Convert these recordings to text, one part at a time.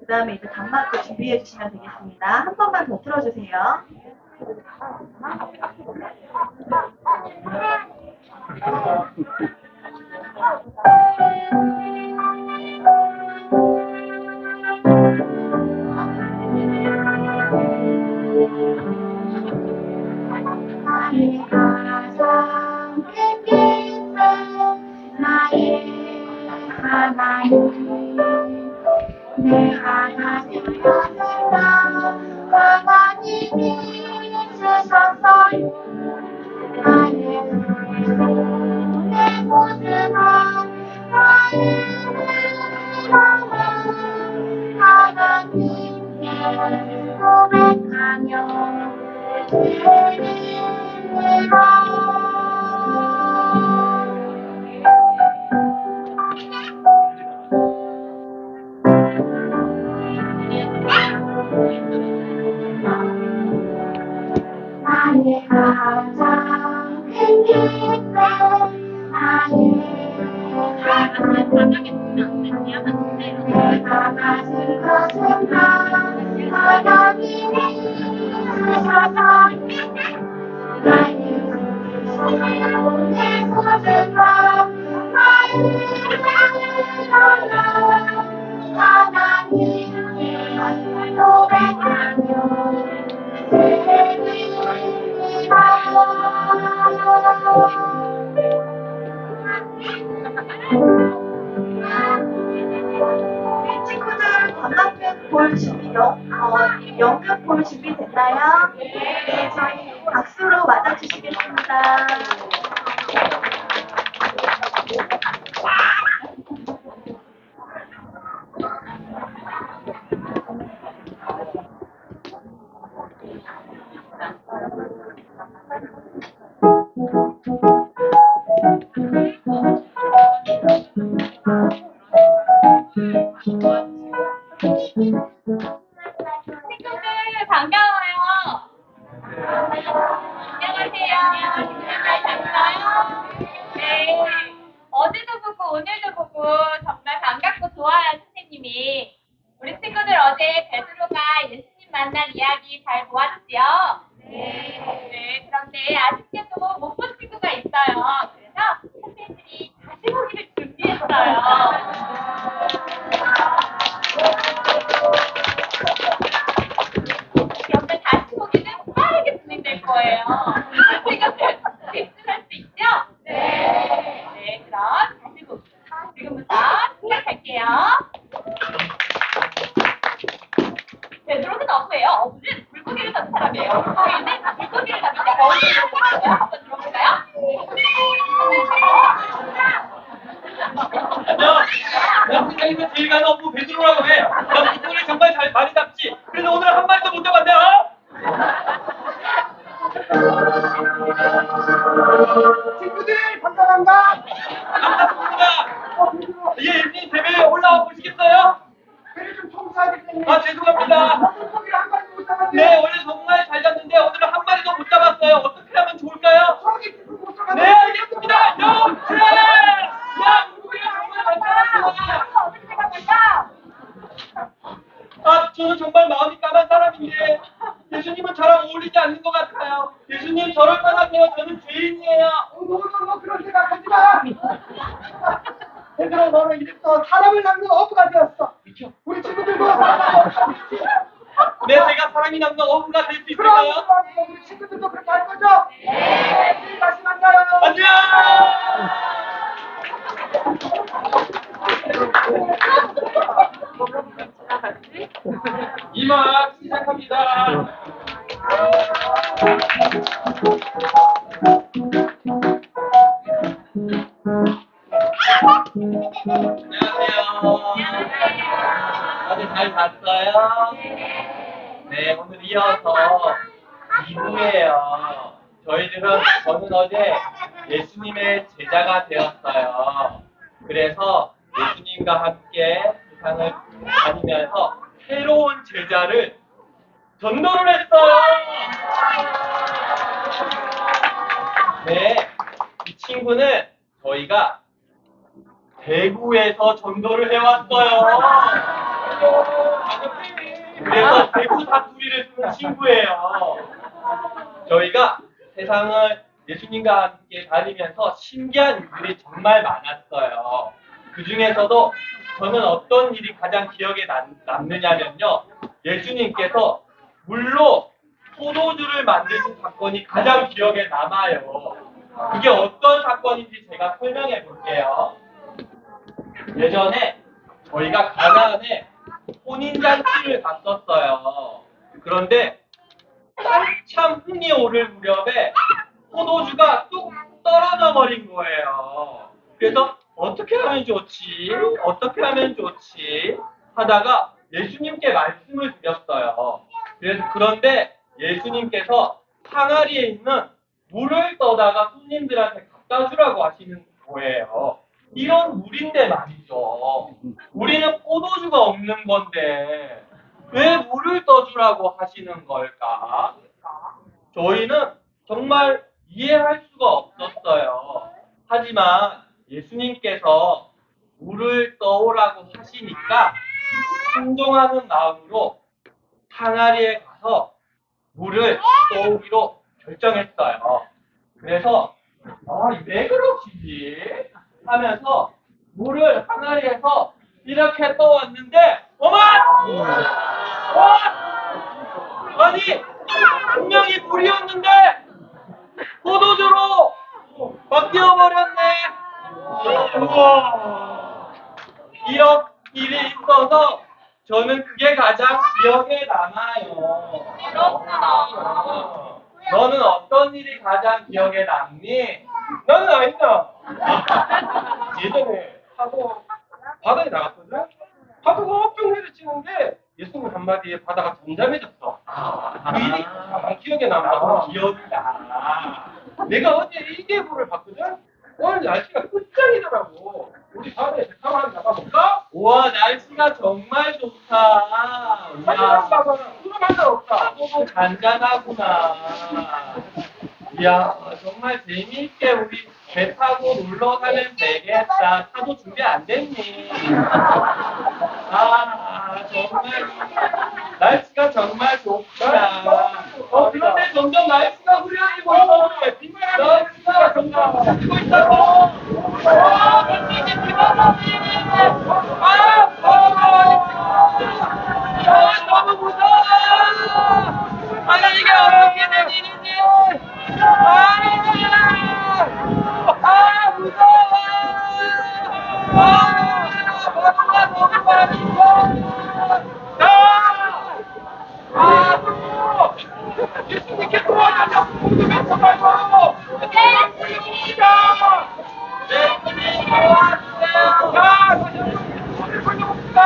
다음에 이제 단막도 준비해 주시면 되겠습니다. 한 번만 더 틀어주세요. 나의 가장 큰 기쁨 나의 하나님 내 하나님 것을다 하나님이 주셨어요 나의 내 모든 마음을 하나님께 고백하며 나의 가장 큰 기쁨 나의 내가 가진 것은 다 하나님이 주셔서 나의 내 모든 마음을 하나님께 고백하며 친구들 단막극 볼 준비, 연극 볼 준비 됐나요? 네, 저희 박수로 맞아주시겠습니다. 친구들 반가워요. 안녕하세요. 잘 잤어요? 네. 어제도 보고 오늘도 보고 정말 반갑고 좋아요 선생님이. 우리 친구들 어제 베드로가 예수님 만난 이야기 잘 보았지요? 네. 네. 그런데 아쉽게도 못 본 친구가 있어요. 그래서 선생님들이 다시 보기를 준비했어요. 그런데 다시 보기는 빠르게 진행될 거예요. 친구들 집중할 수 있죠? 네. 네, 그럼 다시 보기 지금부터 시작할게요. 베드로는 어부예요. 어부는 물고기를 잡는 사람이에요. 물고기는 물고기를 잡는데 어부를 잡는 거예요. 한번 들어볼까요? 안녕. 나 세상에서 제일 가는 어부 베드로라고 해. 나 물고기를 정말 잘 많이 잡지. 그래서 오늘 한 마리도 못 잡았네. 친구들 반가운가? 반갑습니다. 예수님 대회에 올라와 보시겠어요? 배를 좀 청소하겠네. 아 죄송합니다. 물고기를 한 마리 못 잡았네. 네 원래 정말 잘 잡는데 오늘은 한 마리도 못 잡았어요. 어떻게 하면 좋을까요? 저기 못 잡았네. 네 알겠습니다. 영체. 야 물고기를 정말 잘 잡았어. 어떻게 생각할까? 아 저는 정말 마음이 까만 사람인데 예수님은 저랑 어울리지 않는 것 같아요. 예수님 저를 떠나세요. 저는 죄인이에요. 너 그런 생각하지 마. 얘들아 너는 이제부터 사람을 낚는 어부가 되었어. 우리 친구들도 사람을 낚는 네 제가 사람이 남는 어부가 될 수 그럼 있을까요? 우리 친구들도 그렇게 할 거죠? 네. 내일 다시 만나요. 안녕. 이만 시작합니다. 안녕하세요. 다들 잘 잤어요? 네, 오늘 이어서 2부예요. 저는 어제 예수님의 제자가 되었어요. 그래서 예수님과 함께 세상을 다니면서 새로운 제자를 전도를 했어요. 네, 이 친구는 저희가 대구에서 전도를 해왔어요. 대구 사투리를 쓰는 친구예요. 저희가 세상을 예수님과 함께 다니면서 신기한 일들이 정말 많았어요. 그 중에서도 저는 어떤 일이 가장 기억에 남느냐면요. 예수님께서 물로 포도주를 만드신 사건이 가장 기억에 남아요. 그게 어떤 사건인지 제가 설명해 볼게요. 예전에 저희가 가나안에 혼인잔치를 갔었어요. 그런데 한참 흥이 오를 무렵에 포도주가 뚝 떨어져 버린 거예요. 그래서 어떻게 하면 좋지? 어떻게 하면 좋지? 하다가 예수님께 말씀을 드렸어요. 그런데 예수님께서 항아리에 있는 물을 떠다가 손님들한테 갖다 주라고 하시는 거예요. 이런 물인데 말이죠. 우리는 포도주가 없는 건데 왜 물을 떠주라고 하시는 걸까? 저희는 정말 이해할 수가 없었어요. 하지만 예수님께서 물을 떠오라고 하시니까 순종하는 마음으로 항아리에 가서 물을 떠오기로 결정했어요. 그래서 왜 그러시지? 하면서 물을 항아리에서 이렇게 떠왔는데 어머! 아니 분명히 물이었는데 포도주로 바뀌어 버렸네. 우와! 이런 일이 있어서 저는 그게 가장 기억에 남아요. 그렇구나. 너는 어떤 일이 가장 기억에 남니? 나는 아니다. 예전에 파도 바다에 나갔거든. 파도가 엄청 내리치는데 예수님 한마디에 바다가 잠잠해졌어. 그 일이 가장 기억에 남아서 기억이 나. 내가 어제 일기예보를 봤거든. 오늘 날씨가 끝장이더라고. 우리 바다에 배 타고 한번 나가볼까? 우와 날씨가 정말 좋다. 이야, 그럼 한잔 없다. 너무 잔잔하구나. 이야 정말 재미있게 우리 배 타고 놀러 가면 되겠다. 차도 준비 안 됐니? 정말 날씨가 정말 좋구나. 그런데 점점 날씨가 흐려지고 있어. 날씨가 점점 흐려지고 있다고. 이제 너무 무서워. 아니 이게 어떻게 된 일이지? 무서워. 바다가 너무 많이 있어. 예수님께 도와달라고 모두 맺지 말고 예수님 도와주세요. 다시 한번 불러봅시다.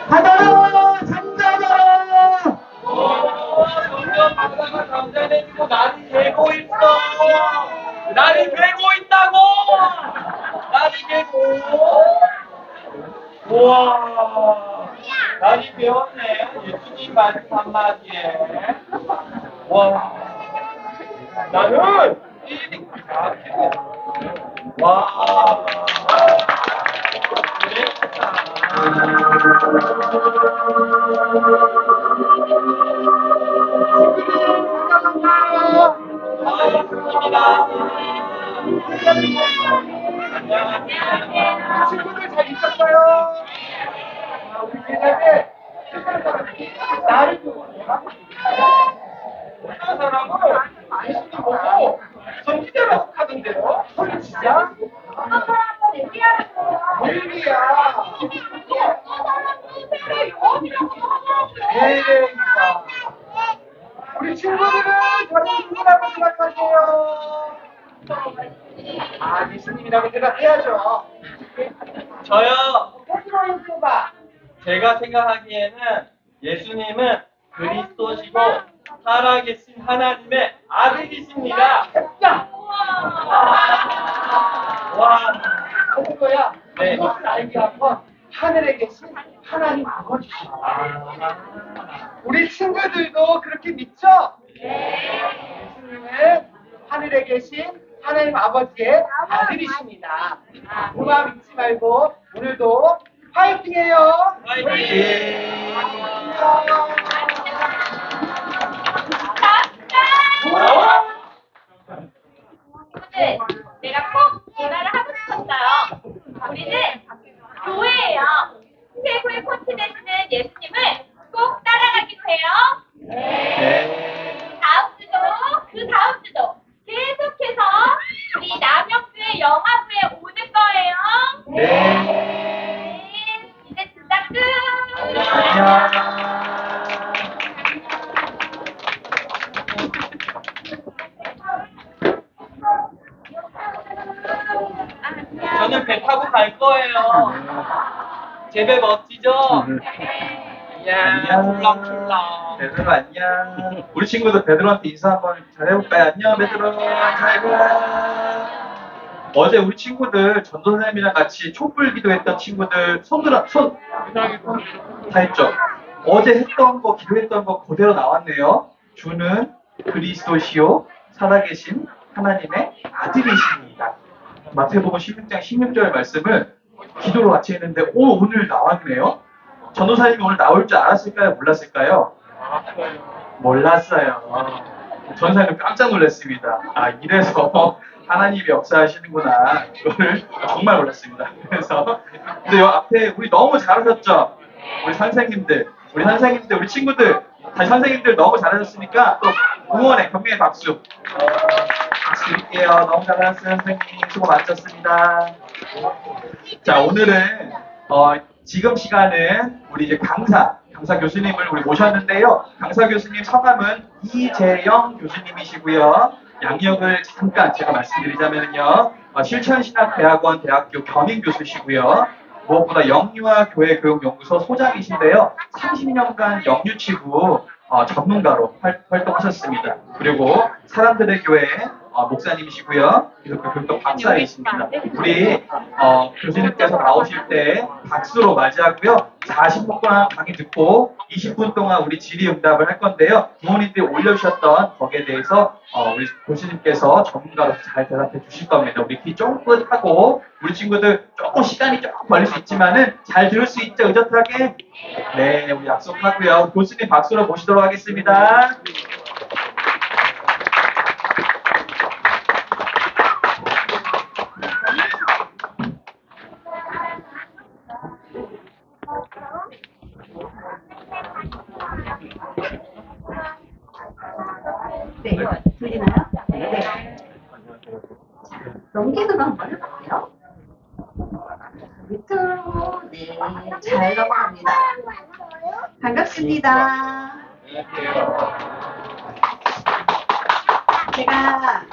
바다로 잠자라. 점점 바다가 잠잠해지고 날이 개고 있어. 날이 개고 있다고. 날이 개고. 우와. 날이 개었네. 예수님 말씀 한마디에. 와. 나는 일이 다 개고. 와. 친구들 잘 있었어요? 우리 예전에 나를 보고 어떤 사람은 예수님 보고 선지자라고 하던데요? 진짜? 어떤 사람은 엘리야라고 엘리야. 엘리야. 우리 친구들은 저를 누구라고 생각하세요? 예수님이라고 대답해야죠. 저요. 스스로 해봐. 제가 생각하기에는 예수님은 그리스도시고 살아계신 하나님의 아들이십니다. 야! 와. 거야. 네. 이것을 알게 하면 하늘에 계신 하나님 아버지십니다. 우리 친구들도 그렇게 믿죠? 네. 예수님은 하늘에 계신 하나님 아버지의 아들이십니다. 누가 믿지 말고 오늘도 파이팅해요. 오늘 내가 꼭 이 말을 하고 싶었어요. 우리는 교회예요. 최고의 코치되시는 예수님을 꼭 따라가기로 해요. 다음 주도 그 다음 주도 계속해서 우리 남영교회 영화부에 오는 거예요. 네. 이제 진짜 끝. 저는 배 타고 갈 거예요. 제 배 멋지죠? 이야, 출렁출렁. 베드로 안녕. 우리 친구들 베드로한테 인사 한번 잘 해볼까요? 안녕 베드로, 잘 가. 어제 우리 친구들 전도 선생님이랑 같이 촛불 기도했던 친구들 손 다 했죠? 어제 했던 거 기도했던 거 그대로 나왔네요. 주는 그리스도시요 살아계신 하나님의 아들이십니다. 마태복음 16장 16절 말씀을 기도로 같이 했는데 오늘 나왔네요. 전도사님이 오늘 나올 줄 알았을까요? 몰랐을까요? 몰랐어요. 전도사님 깜짝 놀랐습니다. 아, 이래서 하나님이 역사하시는구나. 이거를 정말 몰랐습니다. 그래서 근데 요 앞에 우리 너무 잘하셨죠? 우리 선생님들, 우리 친구들, 다시 선생님들 너무 잘하셨으니까 또 응원의 격려의 박수. 박수 드릴게요. 너무 잘하셨어요, 선생님. 수고 많으셨습니다. 자, 오늘은 지금 시간은 우리 이제 강사 교수님을 우리 모셨는데요. 강사 교수님 성함은 이재영 교수님이시고요. 양력을 잠깐 제가 말씀드리자면요. 실천신학대학원 대학교 겸임 교수시고요. 무엇보다 영유아 교회 교육연구소 소장이신데요. 30년간 영유치부 전문가로 활동하셨습니다. 그리고 사람들의 교회 목사님이시고요. 기독교 교육도 박사이십니다. 우리 교수님께서 나오실 때 박수로 맞이하고요. 40분 동안 강의 듣고 20분 동안 우리 질의응답을 할 건데요. 부모님들이 올려주셨던 거기에 대해서 우리 교수님께서 전문가로 잘 대답해 주실 겁니다. 우리 귀 쫑긋하고 우리 친구들 조금 시간이 조금 걸릴 수 있지만은 잘 들을 수 있죠? 의젓하게? 네, 우리 약속하고요. 교수님 박수로 모시도록 하겠습니다. 네, 들리나요? 네. 넘기는 거 한번 해볼게요. 밑으로, 네, 잘 넘어갑니다. 반갑습니다. 제가,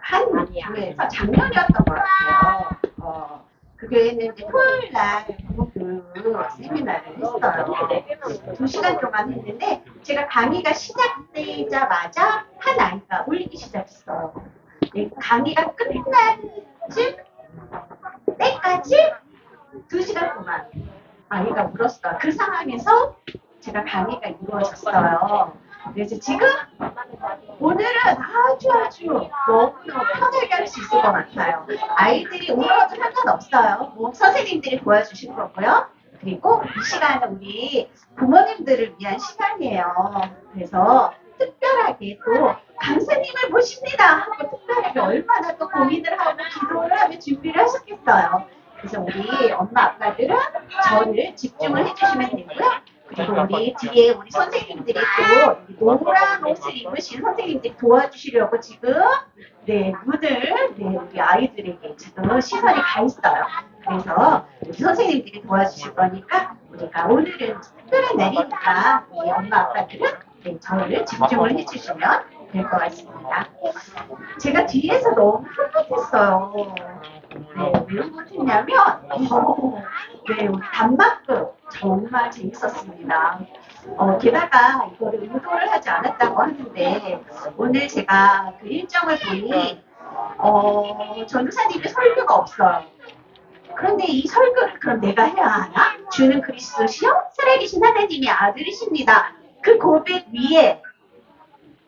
한 교회에서 작년이었던 것 같아요. 그 교회는 이제 토요일 날 부모교육 세미나를 했어요. 2시간 동안 했는데 제가 강의가 시작되자마자 한 아이가 울리기 시작했어요. 네, 강의가 끝날 때까지 2시간 동안 아이가 울었어요. 그 상황에서 제가 강의가 이루어졌어요. 그래서 지금 오늘은 아주 너무너무 편하게 할 수 있을 것 같아요. 아이들이 울어도 상관없어요. 뭐 선생님들이 도와주실 거고요. 그리고 이 시간은 우리 부모님들을 위한 시간이에요. 그래서 특별하게 또 강사님을 모십니다 하고 특별하게 얼마나 또 고민을 하고 기도를 하며 준비를 하셨겠어요. 그래서 우리 엄마 아빠들은 저를 집중을 해주시면 되고요. 그리고 우리 뒤에 우리 선생님들이 또 노란 옷을 입으신 선생님들이 도와주시려고 지금 눈을 우리 아이들에게 지금 시선이 가 있어요. 그래서 우리 선생님들이 도와주실 거니까 우리가 오늘은 특별한 날이니까 우리 엄마 아빠들은 저를 집중을 해주시면 될 것 같습니다. 제가 뒤에서 너무 흐뭇했어요. 왜 흐뭇했냐면 우리 단막극 정말 재밌었습니다. 게다가 이거를 의도를 하지 않았다고 하는데 오늘 제가 그 일정을 보니 전도사님의 설교가 없어요. 그런데 이 설교를 그럼 내가 해야 하나? 주는 그리스도시요 살아계신 하나님의 아들이십니다. 그 고백 위에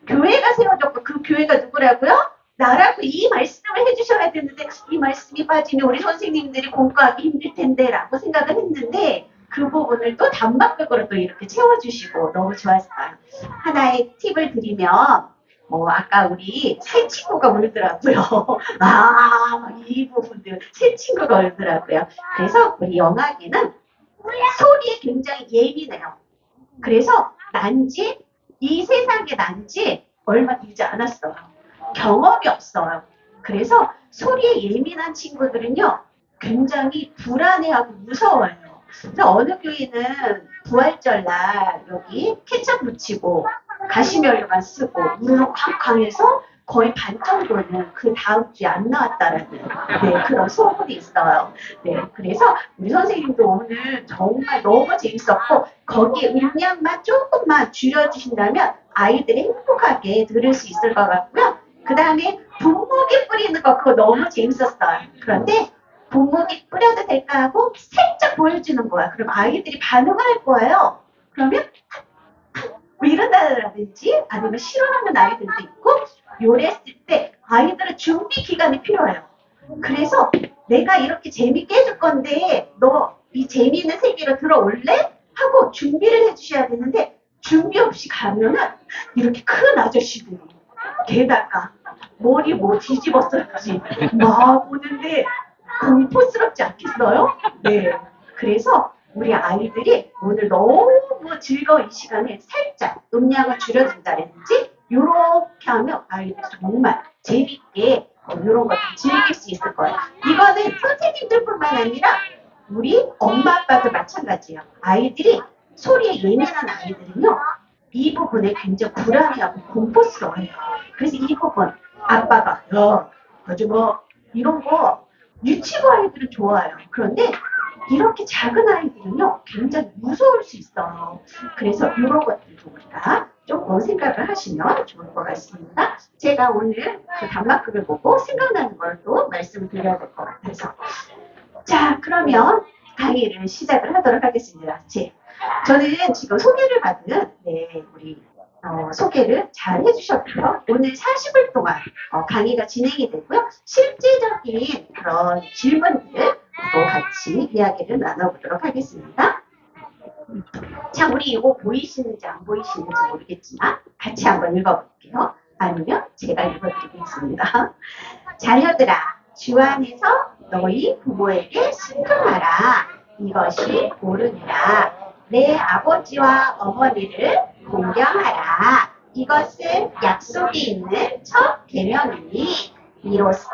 교회가 세워졌고 그 교회가 누구라고요? 나라고 이 말씀을 해주셔야 되는데 이 말씀이 빠지면 우리 선생님들이 공부하기 힘들 텐데 라고 생각을 했는데 그 부분을 또 단막극으로 또 이렇게 채워주시고 너무 좋았어요. 하나의 팁을 드리면 아까 우리 새 친구가 울더라고요. 이 부분들 새 친구가 울더라고요. 그래서 우리 영아기는 소리에 굉장히 예민해요. 그래서 이 세상에 난지 얼마 되지 않았어요. 경험이 없어요. 그래서 소리에 예민한 친구들은요, 굉장히 불안해하고 무서워요. 그래서 어느 교회는 부활절 날 여기 케첩 묻히고 가시면류만 쓰고 우르르 쾅쾅 해서 거의 반 정도는 그 다음 주에 안 나왔다라는 그런 소문이 있어요. 그래서 우리 선생님도 오늘 정말 너무 재밌었고 거기에 음량만 조금만 줄여주신다면 아이들이 행복하게 들을 수 있을 것 같고요. 그 다음에 분무기 뿌리는 거 그거 너무 재밌었어요. 그런데 분무기 뿌려도 될까 하고 살짝 보여주는 거야. 그럼 아이들이 반응을 할 거예요. 그러면 뭐 이런다든지 아니면 싫어하는 아이들도 있고 요랬을 때 아이들은 준비 기간이 필요해요. 그래서 내가 이렇게 재밌게 해줄 건데 너 이 재미있는 세계로 들어올래? 하고 준비를 해주셔야 되는데 준비 없이 가면은 이렇게 큰 아저씨들이 게다가 머리 뭐 뒤집었었지 막 보는데 공포스럽지 않겠어요? 그래서 우리 아이들이 오늘 너무 즐거운 이 시간에 살짝 음량을 줄여준다든지 이렇게 하면 아이들 정말 재밌게 이런 것도 즐길 수 있을 거예요. 이거는 선생님들뿐만 아니라 우리 엄마 아빠도 마찬가지예요. 아이들이 소리에 예민한 아이들은요. 이 부분에 굉장히 불안해하고 공포스러워요. 그래서 이 부분 아빠가 야 아줌마 이런 거 유치부 아이들은 좋아요. 그런데 이렇게 작은 아이들은요 굉장히 무서울 수 있어요. 그래서 이런 것들도 우리가 조금 생각을 하시면 좋을 것 같습니다. 제가 오늘 그 단막극을 보고 생각나는 걸 또 말씀을 드려야 될 것 같아서 자 그러면 강의를 시작을 하도록 하겠습니다. 저는 지금 소개를 받은 우리 소개를 잘 해주셨고요. 오늘 40일 동안 강의가 진행이 되고요. 실제적인 그런 질문들도 같이 이야기를 나눠보도록 하겠습니다. 자, 우리 이거 보이시는지 안 보이시는지 모르겠지만 같이 한번 읽어볼게요. 아니면 제가 읽어드리겠습니다. 자녀들아, 주 안에서 너희 부모에게 순종하라. 이것이 옳으니라. 내 아버지와 어머니를 공경하라. 이것은 약속이 있는 첫 계명이니 이로써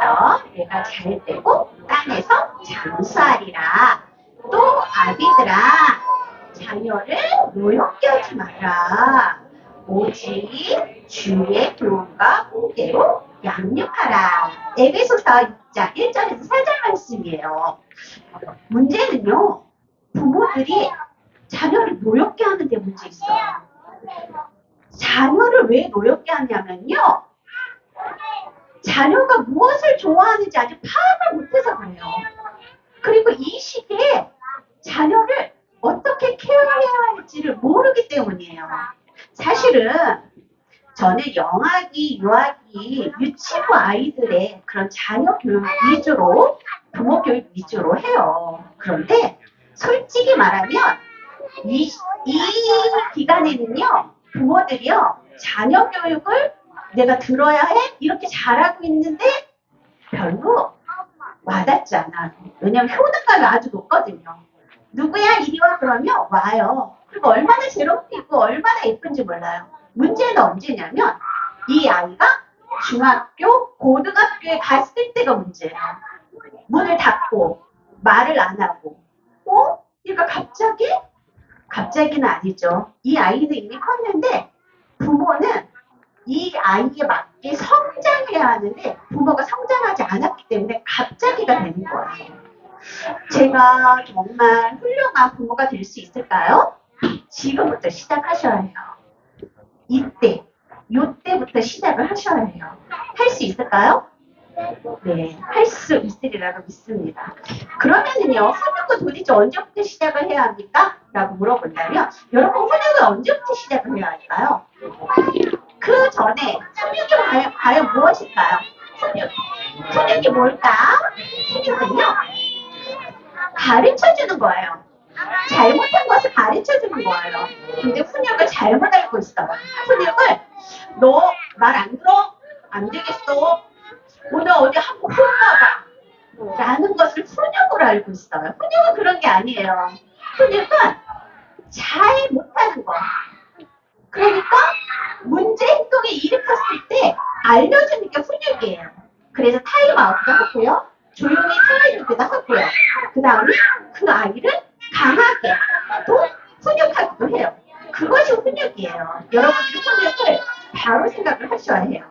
내가 잘 되고 땅에서 장수하리라. 또 아비들아, 자녀를 노엽게 하지 마라. 오직 주의 교훈과 훈계로 양육하라. 에베소서 6장 1절에서 4절 말씀이에요. 문제는요, 부모들이 자녀를 노엽게 하는 데 문제 있어요. 자녀를 왜 노엽게 하냐면요, 자녀가 무엇을 좋아하는지 아직 파악을 못해서 그래요. 그리고 이 시기에 자녀를 어떻게 케어해야 할지를 모르기 때문이에요. 사실은 저는 영아기, 유아기, 유치부 아이들의 그런 자녀 교육 위주로, 부모 교육 위주로 해요. 그런데 솔직히 말하면 이 기간에는요, 부모들이요, 자녀 교육을 내가 들어야 해? 이렇게 잘하고 있는데 별로 와닿지 않아요. 왜냐면 효능감이 아주 높거든요. 누구야 이리 와 그러면 와요. 그리고 얼마나 괴롭히고 얼마나 예쁜지 몰라요. 문제는 언제냐면 이 아이가 중학교, 고등학교에 갔을 때가 문제예요. 문을 닫고 말을 안 하고 그러니까 갑자기는 아니죠. 이 아이는 이미 컸는데 부모는 이 아이에 맞게 성장해야 하는데 부모가 성장하지 않았기 때문에 갑자기가 되는 거예요. 제가 정말 훌륭한 부모가 될 수 있을까요? 지금부터 시작하셔야 해요. 요때부터 시작을 하셔야 해요. 할 수 있을까요? 네, 할 수 있으리라고 믿습니다. 그러면은요, 훈육은 도대체 언제부터 시작을 해야 합니까? 라고 물어본다면, 여러분 훈육은 언제부터 시작을 해야 할까요? 그 전에 훈육이 과연 무엇일까요? 훈육이 뭘까? 훈육은요, 가르쳐주는 거예요. 잘못한 것을 가르쳐주는 거예요. 근데 훈육을 잘못 알고 있어요. 훈육을 너 말 안 들어? 안 되겠어. 오늘 어디 한번 혼나봐. 라는 것을 훈육으로 알고 있어요. 훈육은 그런 게 아니에요. 훈육은 잘 못하는 거. 그러니까 문제 행동을 일으켰을 때 알려주는 게 훈육이에요. 그래서 타임아웃도 하고요. 조용히 타임아웃도 하고요. 그 다음에 그 아이를 강하게 또 훈육하기도 해요. 그것이 훈육이에요. 여러분들이 훈육을 바로 생각을 하셔야 해요.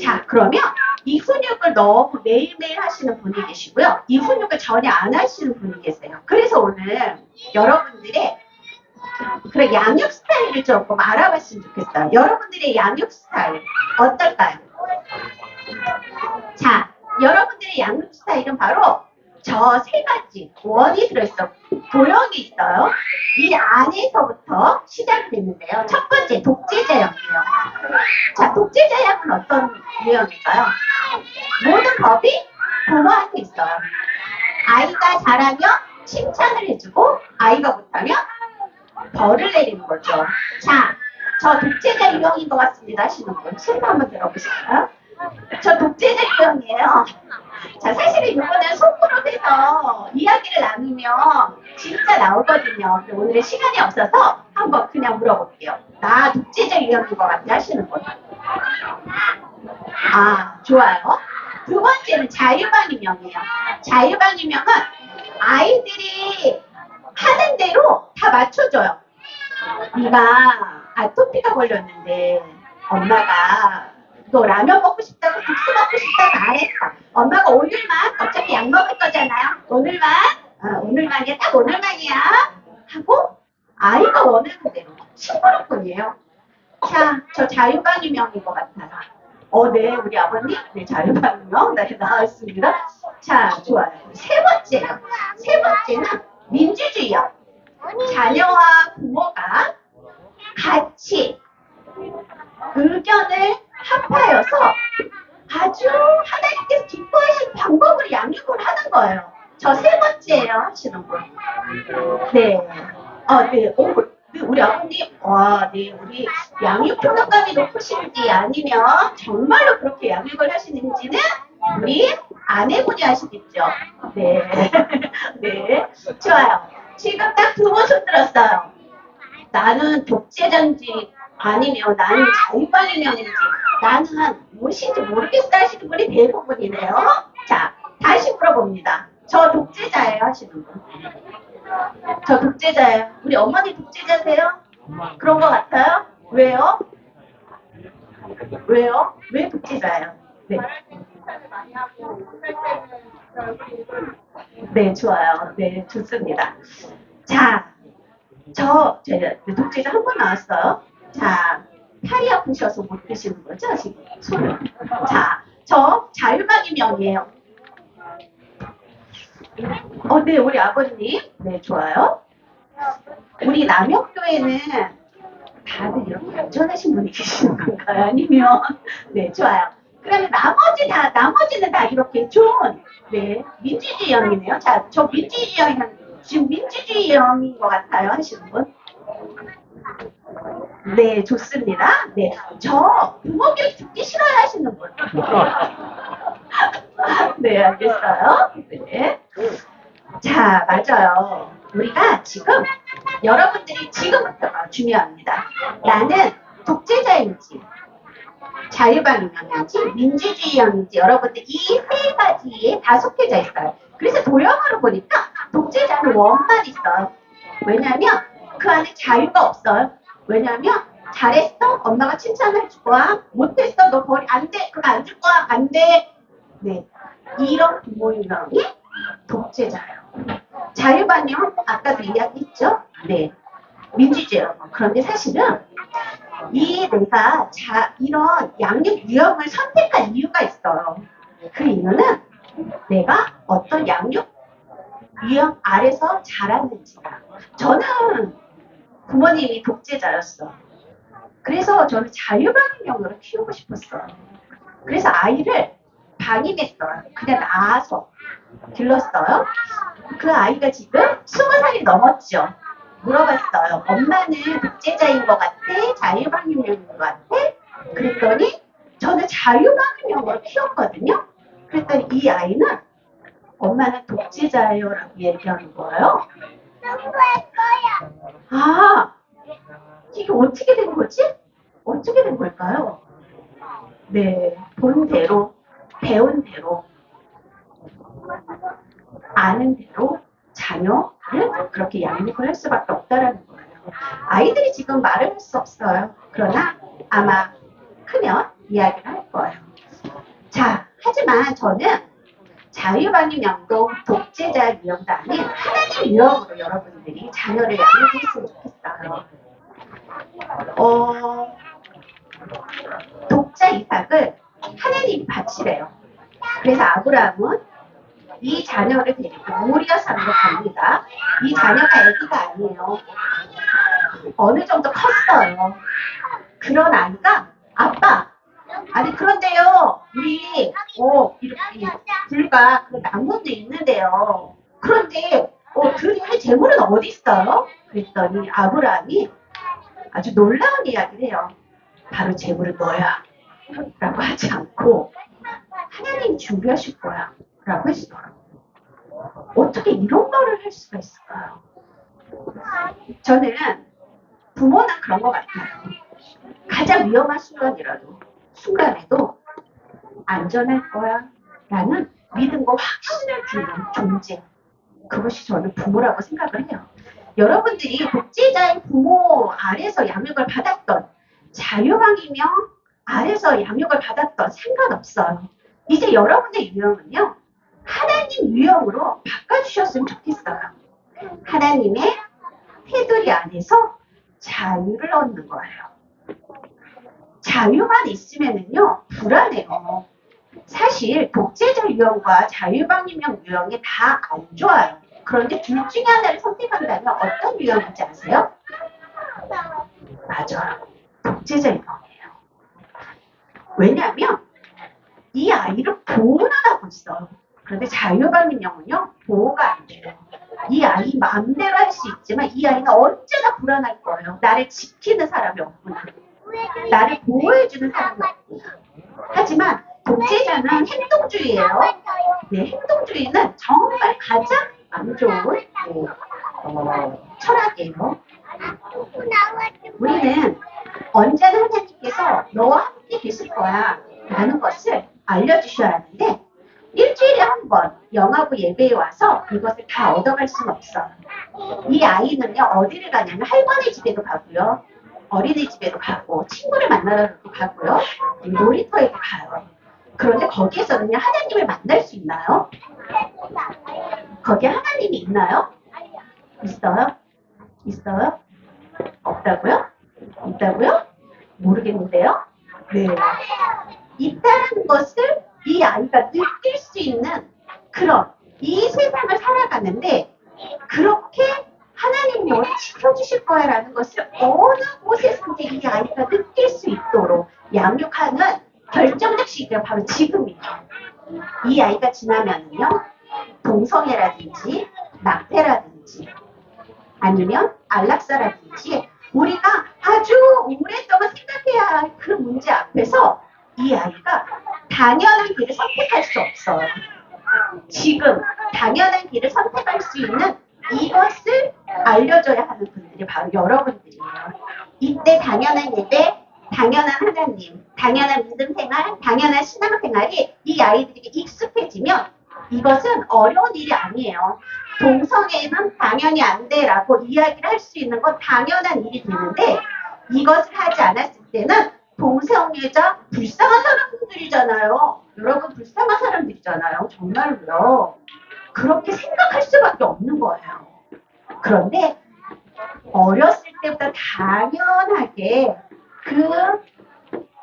자, 그러면 이 훈육을 너무 매일매일 하시는 분이 계시고요. 이 훈육을 전혀 안 하시는 분이 계세요. 그래서 오늘 여러분들의 그런 양육 스타일을 조금 알아봤으면 좋겠어요. 여러분들의 양육 스타일 어떨까요? 자, 여러분들의 양육 스타일은 바로 저 세 가지 원이 들어있어. 도형이 있어요. 이 안에서부터 시작이 되는데요. 첫 번째, 독재자형이에요. 자, 독재자형은 어떤 유형일까요? 모든 법이 부모한테 있어요. 아이가 잘하면 칭찬을 해주고 아이가 못하면 벌을 내리는 거죠. 자, 저 독재자 유형인 것 같습니다 하시는 분 손 한번 들어보실까요? 저 독재자 유형이에요. 자, 사실은 이거는 속으로 돼서 이야기를 나누면 진짜 나오거든요. 근데 오늘은 시간이 없어서 한번 그냥 물어볼게요. 나 독재자 유형인 것 같아 하시는 분. 아, 좋아요. 두 번째는 자유방임형이에요. 자유방임형은 아이들이 하는 대로 다 맞춰줘요. 네가 아토피가 걸렸는데 엄마가 너 라면 먹고 싶다고 국수 먹고 싶다고 말했어. 엄마가 오늘만 어차피 약 먹을 거잖아요. 오늘만이야. 딱 오늘만이야. 하고 아이가 원하는 대로 시끄럽군요. 자, 저 자유방임형인 것 같아요. 네, 우리 아버님. 네, 자유방임형. 네, 나왔습니다. 자, 좋아요. 세 번째는 민주주의형. 자녀와 부모가 같이 의견을 합하여서 아주 하나님께서 기뻐하신 방법으로 양육을 하는 거예요. 저 세 번째예요 하시는 분. 네. 네. 네, 우리 아버님, 네, 우리 양육 효능감이 높으신지 아니면 정말로 그렇게 양육을 하시는지는 우리 아내분이 하시겠죠. 네. 네. 좋아요. 지금 딱 두 번 손 들었어요. 나는 독재자인지 아니면 나는 자유방임형인지 나는 무엇인지 모르겠어 하시는 분이 대부분이네요. 자, 다시 물어봅니다. 저 독재자예요 하시는 분. 저 독재자예요. 우리 어머니 독재자세요? 그런 것 같아요? 왜요? 왜요? 왜 독재자예요? 네. 네, 좋아요. 네, 좋습니다. 자, 제가 독재자 한 번 나왔어요. 자, 팔이 아프셔서 못 드시는 거죠, 지금? 손을. 자, 저 자유방임형이에요. 네, 우리 아버님. 네, 좋아요. 우리 남영교회는 다들 이렇게 안전하신 분이 계시는 건가요? 아니면, 네, 좋아요. 그러면 나머지는 다 이렇게 좋은, 네, 민주주의형이네요. 자, 저 민주주의형, 지금 민주주의형인 것 같아요. 하시는 분? 네, 좋습니다. 네, 저 부모교육 듣기 싫어요 하시는 분? 네, 알겠어요. 네. 자, 맞아요. 우리가 지금 여러분들이 지금부터가 중요합니다. 나는 독재자인지 자유방임형인지 민주주의형인지 여러분들 이 세 가지에 다 속해져 있어요. 그래서 도형으로 보니까 독재자는 원만 있어요. 왜냐하면 그 안에 자유가 없어요. 왜냐하면 잘했어? 엄마가 칭찬을 줄 거야. 못했어? 너 버리 안 돼. 그거 안 줄 거야. 안 돼. 네, 이런 부모유형이 독재자예요. 자유방임은 아까도 이야기했죠. 네, 민주주의형. 그런데 사실은 내가 이런 양육 유형을 선택한 이유가 있어요. 그 이유는 내가 어떤 양육 유형 아래서 자랐는지다. 저는 부모님이 독재자였어. 그래서 저는 자유방임형으로 키우고 싶었어요. 그래서 아이를 방임했어요. 그냥 나와서 들렀어요. 그 아이가 지금 20살이 넘었죠. 물어봤어요. 엄마는 독재자인 것 같아? 자유방임형인 것 같아? 그랬더니 저는 자유방임형으로 키웠거든요. 그랬더니 이 아이는 엄마는 독재자예요 라고 얘기하는 거예요. 아, 이게 어떻게 된 거지? 어떻게 된 걸까요? 네, 본 대로, 배운 대로, 아는 대로 자녀를 그렇게 양육을 할 수밖에 없다라는 거예요. 아이들이 지금 말을 할 수 없어요. 그러나 아마 크면 이야기를 할 거예요. 자, 하지만 저는 자유방임형도 독재자 유형도 아닌 하나님 유형으로 여러분들이 자녀를 양육했으면 좋겠어요. 독자 이삭을 하나님이 바치래요. 그래서 아브라함은 이 자녀를 데리고 모리아 산으로 갑니다. 이 자녀가 아기가 아니에요. 어느 정도 컸어요. 그런 아이가 아빠, 아니 그런데요 우리 이렇게 불과 그 나무도 있는데요. 그런데 드릴 재물은 어디 있어요? 그랬더니 아브라함이 아주 놀라운 이야기를 해요. 바로 재물은 너야 라고 하지 않고 하나님이 준비하실 거야 라고 했어요. 어떻게 이런 말을 할 수가 있을까요? 저는 부모는 그런 것 같아요. 가장 위험한 순간에도 안전할 거야 라는 믿음과 확신을 주는 존재, 그것이 저는 부모라고 생각을 해요. 여러분들이 독재자의 부모 아래서 양육을 받았던, 자유방임형 아래서 양육을 받았던 상관없어요. 이제 여러분의 유형은요 하나님 유형으로 바꿔주셨으면 좋겠어요. 하나님의 테두리 안에서 자유를 얻는 거예요. 자유만 있으면은요 불안해요. 사실 독재자 유형과 자유방임형 유형이 다 안 좋아요. 그런데 둘 중에 하나를 선택한다면 어떤 유형인지 아세요? 맞아요. 독재자 유형이에요. 왜냐하면 이 아이를 보호는 하고 있어요. 그런데 자유방임형은요 보호가 안 돼요. 이 아이 마음대로 할 수 있지만 이 아이는 언제나 불안할 거예요. 나를 지키는 사람이 없구나. 나를 보호해주는 사람이 없구나. 하지만 독재자는 행동주의예요. 네, 행동주의는 정말 가장 안 좋은 철학이에요. 우리는 언제나 하나님께서 너와 함께 계실 거야 라는 것을 알려주셔야 하는데 일주일에 한 번 영화부 예배에 와서 이것을 다 얻어갈 수는 없어요. 이 아이는요 어디를 가냐면 할머니 집에도 가고요, 어린이집에도 가고, 친구를 만나러도 가고요, 놀이터에도 가요. 그런데 거기에서는요 하나님을 만날 수 있나요? 거기에 하나님이 있나요? 있어요? 있어요? 없다고요? 있다고요? 모르겠는데요? 네. 있다는 것을 이 아이가 느낄 수 있는 그런 이 세상을 살아가는데 그렇게 하나님이 너를 지켜주실 거야 라는 것을 어느 곳에서든지 이 아이가 느낄 수 있도록 양육하는 결정적 시기가 바로 지금이에요. 이 아이가 지나면은요 동성애라든지 낙태라든지 아니면 안락사라든지 우리가 아주 오랫동안 생각해야 할 그 문제 앞에서 이 아이가 당연한 길을 선택할 수 없어요. 지금 당연한 길을 선택할 수 있는 이것을 알려줘야 하는 분들이 바로 여러분들이에요. 이때 당연한 예배, 당연한 하나님, 당연한 믿음 생활, 당연한 신앙 생활이 이 아이들에게 익숙해지면 이것은 어려운 일이 아니에요. 동성애는 당연히 안 돼라고 이야기를 할 수 있는 건 당연한 일이 되는데 이것을 하지 않았을 때는 동성애자 불쌍한 사람들이잖아요. 여러분 불쌍한 사람들이잖아요. 정말로요. 그렇게 생각할 수밖에 없는 거예요. 그런데 어렸을 때부터 당연하게 그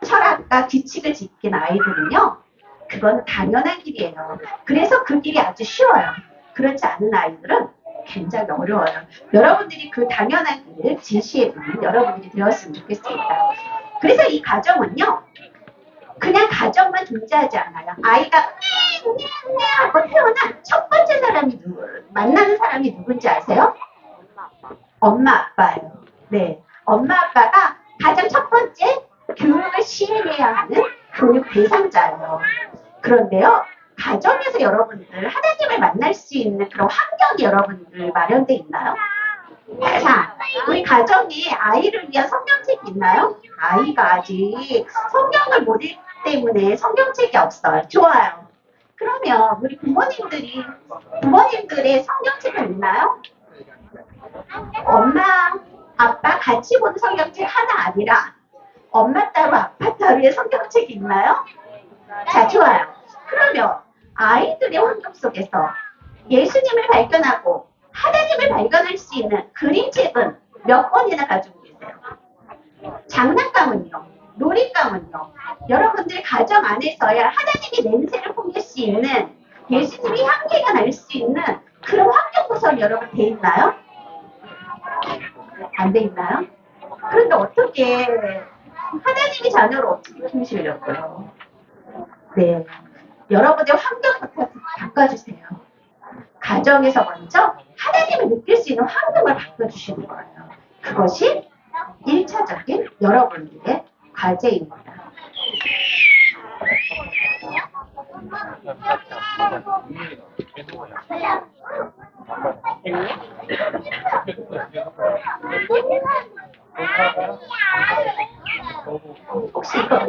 철학과 규칙을 지킨 아이들은요. 그건 당연한 길이에요. 그래서 그 길이 아주 쉬워요. 그렇지 않은 아이들은 굉장히 어려워요. 여러분들이 그 당연한 길을 제시해주는 여러분들이 되었으면 좋겠습니다. 그래서 이 가정은요. 그냥 가정만 존재하지 않아요. 아이가 하고 태어난 첫 번째 사람이 만나는 사람이 누군지 아세요? 엄마 아빠예요. 네, 엄마 아빠가 가장 첫 번째 교육을 시행해야 하는 교육 대상자예요. 그런데요, 가정에서 여러분들 하나님을 만날 수 있는 그런 환경이 여러분들 마련돼 있나요? 자, 우리 가정에 아이를 위한 성경책이 있나요? 아이가 아직 성경을 못 읽기 때문에 성경책이 없어요. 좋아요. 그러면 우리 부모님들의 성경책은 있나요? 엄마, 아빠 같이 보는 성경책 하나 아니라 엄마 따로 아빠 따로의 성경책이 있나요? 자, 좋아요. 그러면 아이들의 환경 속에서 예수님을 발견하고 하나님을 발견할 수 있는 그림책은 몇 권이나 가지고 계세요? 장난감은요? 놀잇감은요? 여러분들 가정 안에서야 하나님이 냄새를 풍길 수 있는 예수님이 향기가 날 수 있는 그런 환경 구성이 여러분 돼 있나요? 안 돼 있나요? 그런데 어떻게 하나님이 자녀를 어떻게 키우시려고요? 네, 여러분의 환경부터 바꿔주세요. 가정에서 먼저 하나님을 느낄 수 있는 환경을 바꿔주시는 거예요. 그것이 1차적인 여러분들의 과제입니다. 혹시 이거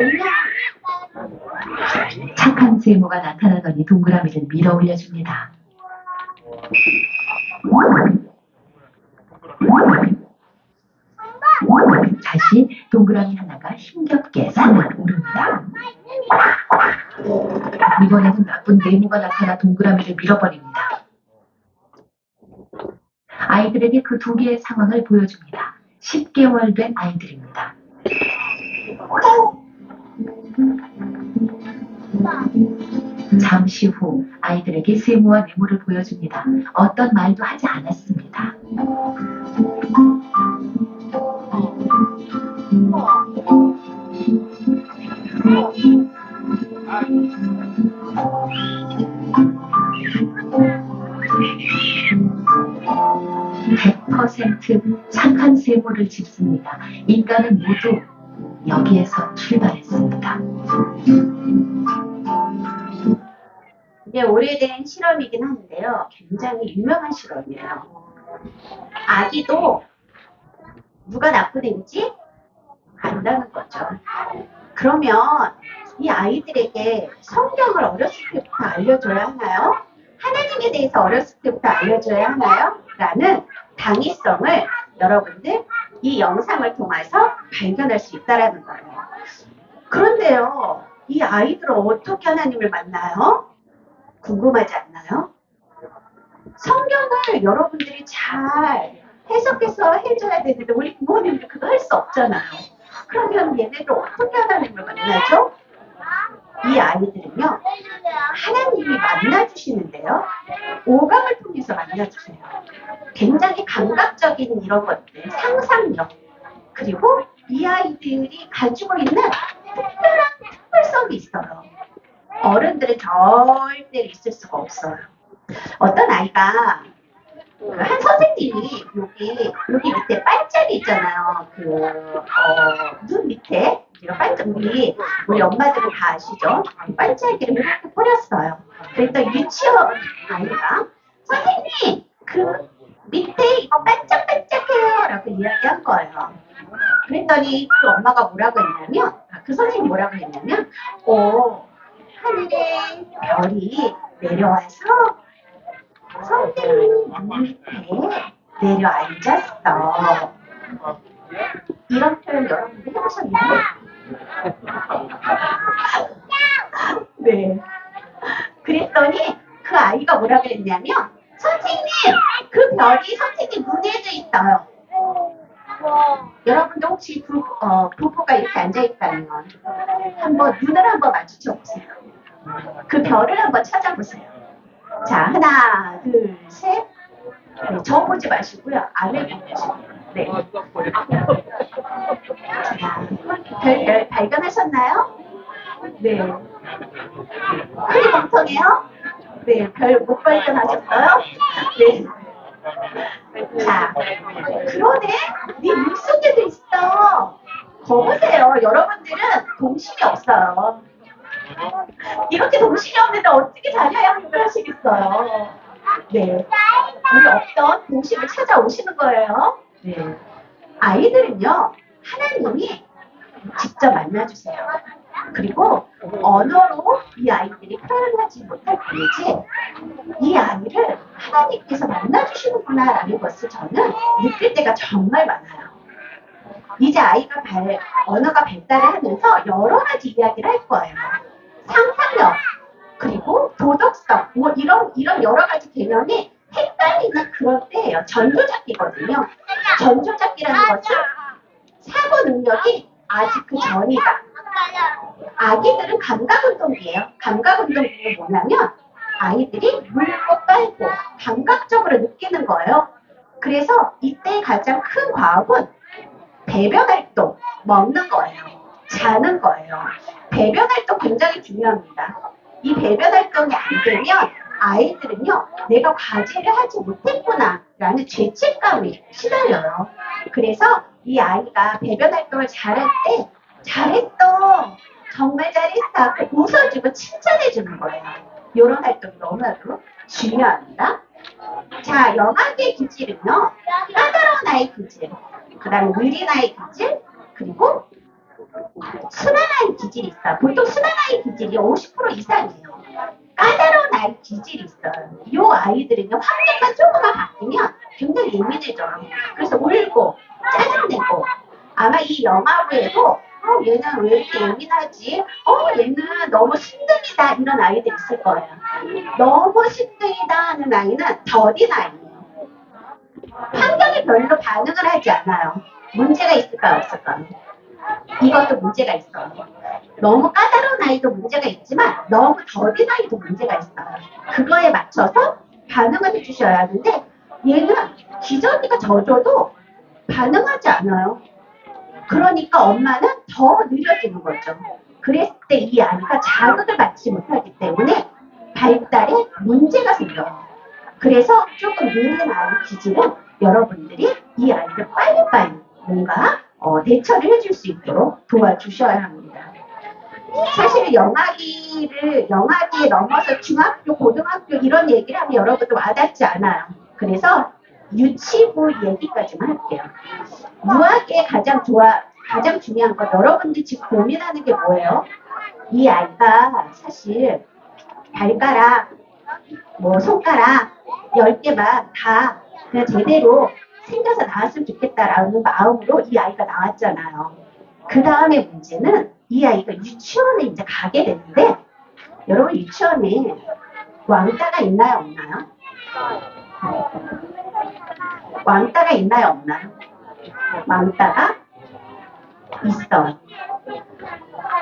착한 세모가 나타나더니 동그라미를 밀어 올려줍니다. 다시 동그라미 하나가 힘겹게 산을 오릅니다. 이번에는 나쁜 네모가 나타나 동그라미를 밀어버립니다. 아이들에게 그 두 개의 상황을 보여줍니다. 10개월 된 아이들입니다. 잠시 후 아이들에게 세모와 네모를 보여줍니다. 어떤 말도 하지 않았습니다. 착한 세모를 짚습니다. 인간은 모두 여기에서 출발했습니다. 이게 오래된 실험이긴 한데요. 굉장히 유명한 실험이에요. 아기도 누가 나쁜 애인지 안다는 거죠. 그러면 이 아이들에게 성경을 어렸을 때부터 알려줘야 하나요? 하나님에 대해서 어렸을 때부터 알려줘야 하나요? 라는 당위성을 여러분들 이 영상을 통해서 발견할 수 있다는 거예요. 그런데요, 이 아이들은 어떻게 하나님을 만나요? 궁금하지 않나요? 성경을 여러분들이 잘 해석해서 해줘야 되는데 우리 부모님들 그거 할 수 없잖아요. 그러면 얘네들 어떻게 하나님을 만나죠? 이 아이들은요, 하나님이 만나주시는데요, 오감을 통해서 만나주세요. 굉장히 감각적인 이런 것들, 상상력, 그리고 이 아이들이 가지고 있는 특별한 특별성이 있어요. 어른들은 절대 있을 수가 없어요. 어떤 아이가 한 선생님이 여기 밑에 반짝이 있잖아요. 눈 밑에 반짝 우리 엄마들은 다 아시죠? 반짝이를 이렇게 뿌렸어요. 그랬더니 유치원 아이가 선생님 그 밑에 이거 반짝반짝해요 라고 이야기한 거예요. 그랬더니 그 엄마가 뭐라고 했냐면 그 선생님이 뭐라고 했냐면 하늘에 별이 내려와서 선생님 눈 밑에 내려 앉았어. 이런 표현 여러분들 해보셨나요? 네. 그랬더니 그 아이가 뭐라고 했냐면 선생님 그 별이 선생님 눈에도 있어요. 여러분도 혹시 부부가 이렇게 앉아있다면 한번 눈을 한번 마주쳐 보세요. 그 별을 한번 찾아보세요. 자, 하나, 둘, 셋. 네, 저 보지 마시고요. 아래 보시고요. 네. 자, 별 발견하셨나요? 네. 크게 멍청해요? 네, 별 못 발견하셨어요? 네. 자, 그러네? 네 물속에도 있어. 거보세요. 여러분들은 동심이 없어요. 이렇게 동심이 없는데 어떻게 자녀 양육을 하시겠어요? 네. 우리 없던 동심을 찾아오시는 거예요. 네. 아이들은요, 하나님이 직접 만나주세요. 그리고 언어로 이 아이들이 표현을 하지 못할 뿐이지 이 아이를 하나님께서 만나주시는구나라는 것을 저는 느낄 때가 정말 많아요. 이제 아이가 언어가 발달을 하면서 여러 가지 이야기를 할 거예요. 상상력, 그리고 도덕성, 뭐 이런 여러 가지 개념이 헷갈리는 그런 때예요. 전조잡기거든요. 전조잡기라는 것은 사고 능력이 아직 그 전이다. 아기들은 감각운동이에요. 감각운동이 뭐냐면 아이들이 물고 빨고 감각적으로 느끼는 거예요. 그래서 이때 가장 큰 과업은 배변 활동, 먹는 거예요. 자는 거예요. 배변 활동 굉장히 중요합니다. 이 배변 활동이 안 되면 아이들은요, 내가 과제를 하지 못했구나 라는 죄책감이 시달려요. 그래서 이 아이가 배변 활동을 잘할 때 잘했어, 정말 잘했어, 웃어주고 칭찬해주는 거예요. 이런 활동이 너무나도 중요합니다. 자, 영아기의 기질은요, 까다로운 아이 기질, 그 다음에 느린 아이 기질, 그리고 순한 아이 기질이 있어요. 보통 순한 아이 기질이 50% 이상이에요. 까다로운 아이 기질이 있어요. 이 아이들은요, 환경만 조금만 바뀌면 굉장히 예민해져요. 그래서 울고 짜증내고, 아마 이 영아부에도 얘는 왜 이렇게 예민하지? 얘는 너무 신등이다, 이런 아이들 있을 거예요. 너무 신등이다 하는 아이는 더딘 아이예요. 환경에 별로 반응을 하지 않아요. 문제가 있을까요, 없을까요? 이것도 문제가 있어요. 너무 까다로운 아이도 문제가 있지만 너무 더딘 아이도 문제가 있어요. 그거에 맞춰서 반응을 해주셔야 하는데 얘는 기저귀가 젖어도 반응하지 않아요. 그러니까 엄마는 더 느려지는 거죠. 그랬을 때 이 아이가 자극을 받지 못하기 때문에 발달에 문제가 생겨요. 그래서 조금 느린 아이 기질은 여러분들이 이 아이를 빨리빨리 뭔가 대처를 해줄 수 있도록 도와주셔야 합니다. 사실 영아기에 넘어서 중학교, 고등학교 이런 얘기를 하면 여러분들 와닿지 않아요. 그래서 유치부 얘기까지만 할게요. 유아기에 가장 중요한 건 여러분들이 지금 고민하는 게 뭐예요? 이 아이가 사실 발가락, 손가락 10개만 다 그냥 제대로 생겨서 나왔으면 좋겠다라는 마음으로 이 아이가 나왔잖아요. 그 다음에 문제는 이 아이가 유치원에 이제 가게 되는데 여러분 유치원에 왕따가 있나요, 없나요? 왕따가 있나요, 없나요? 왕따가 있어요.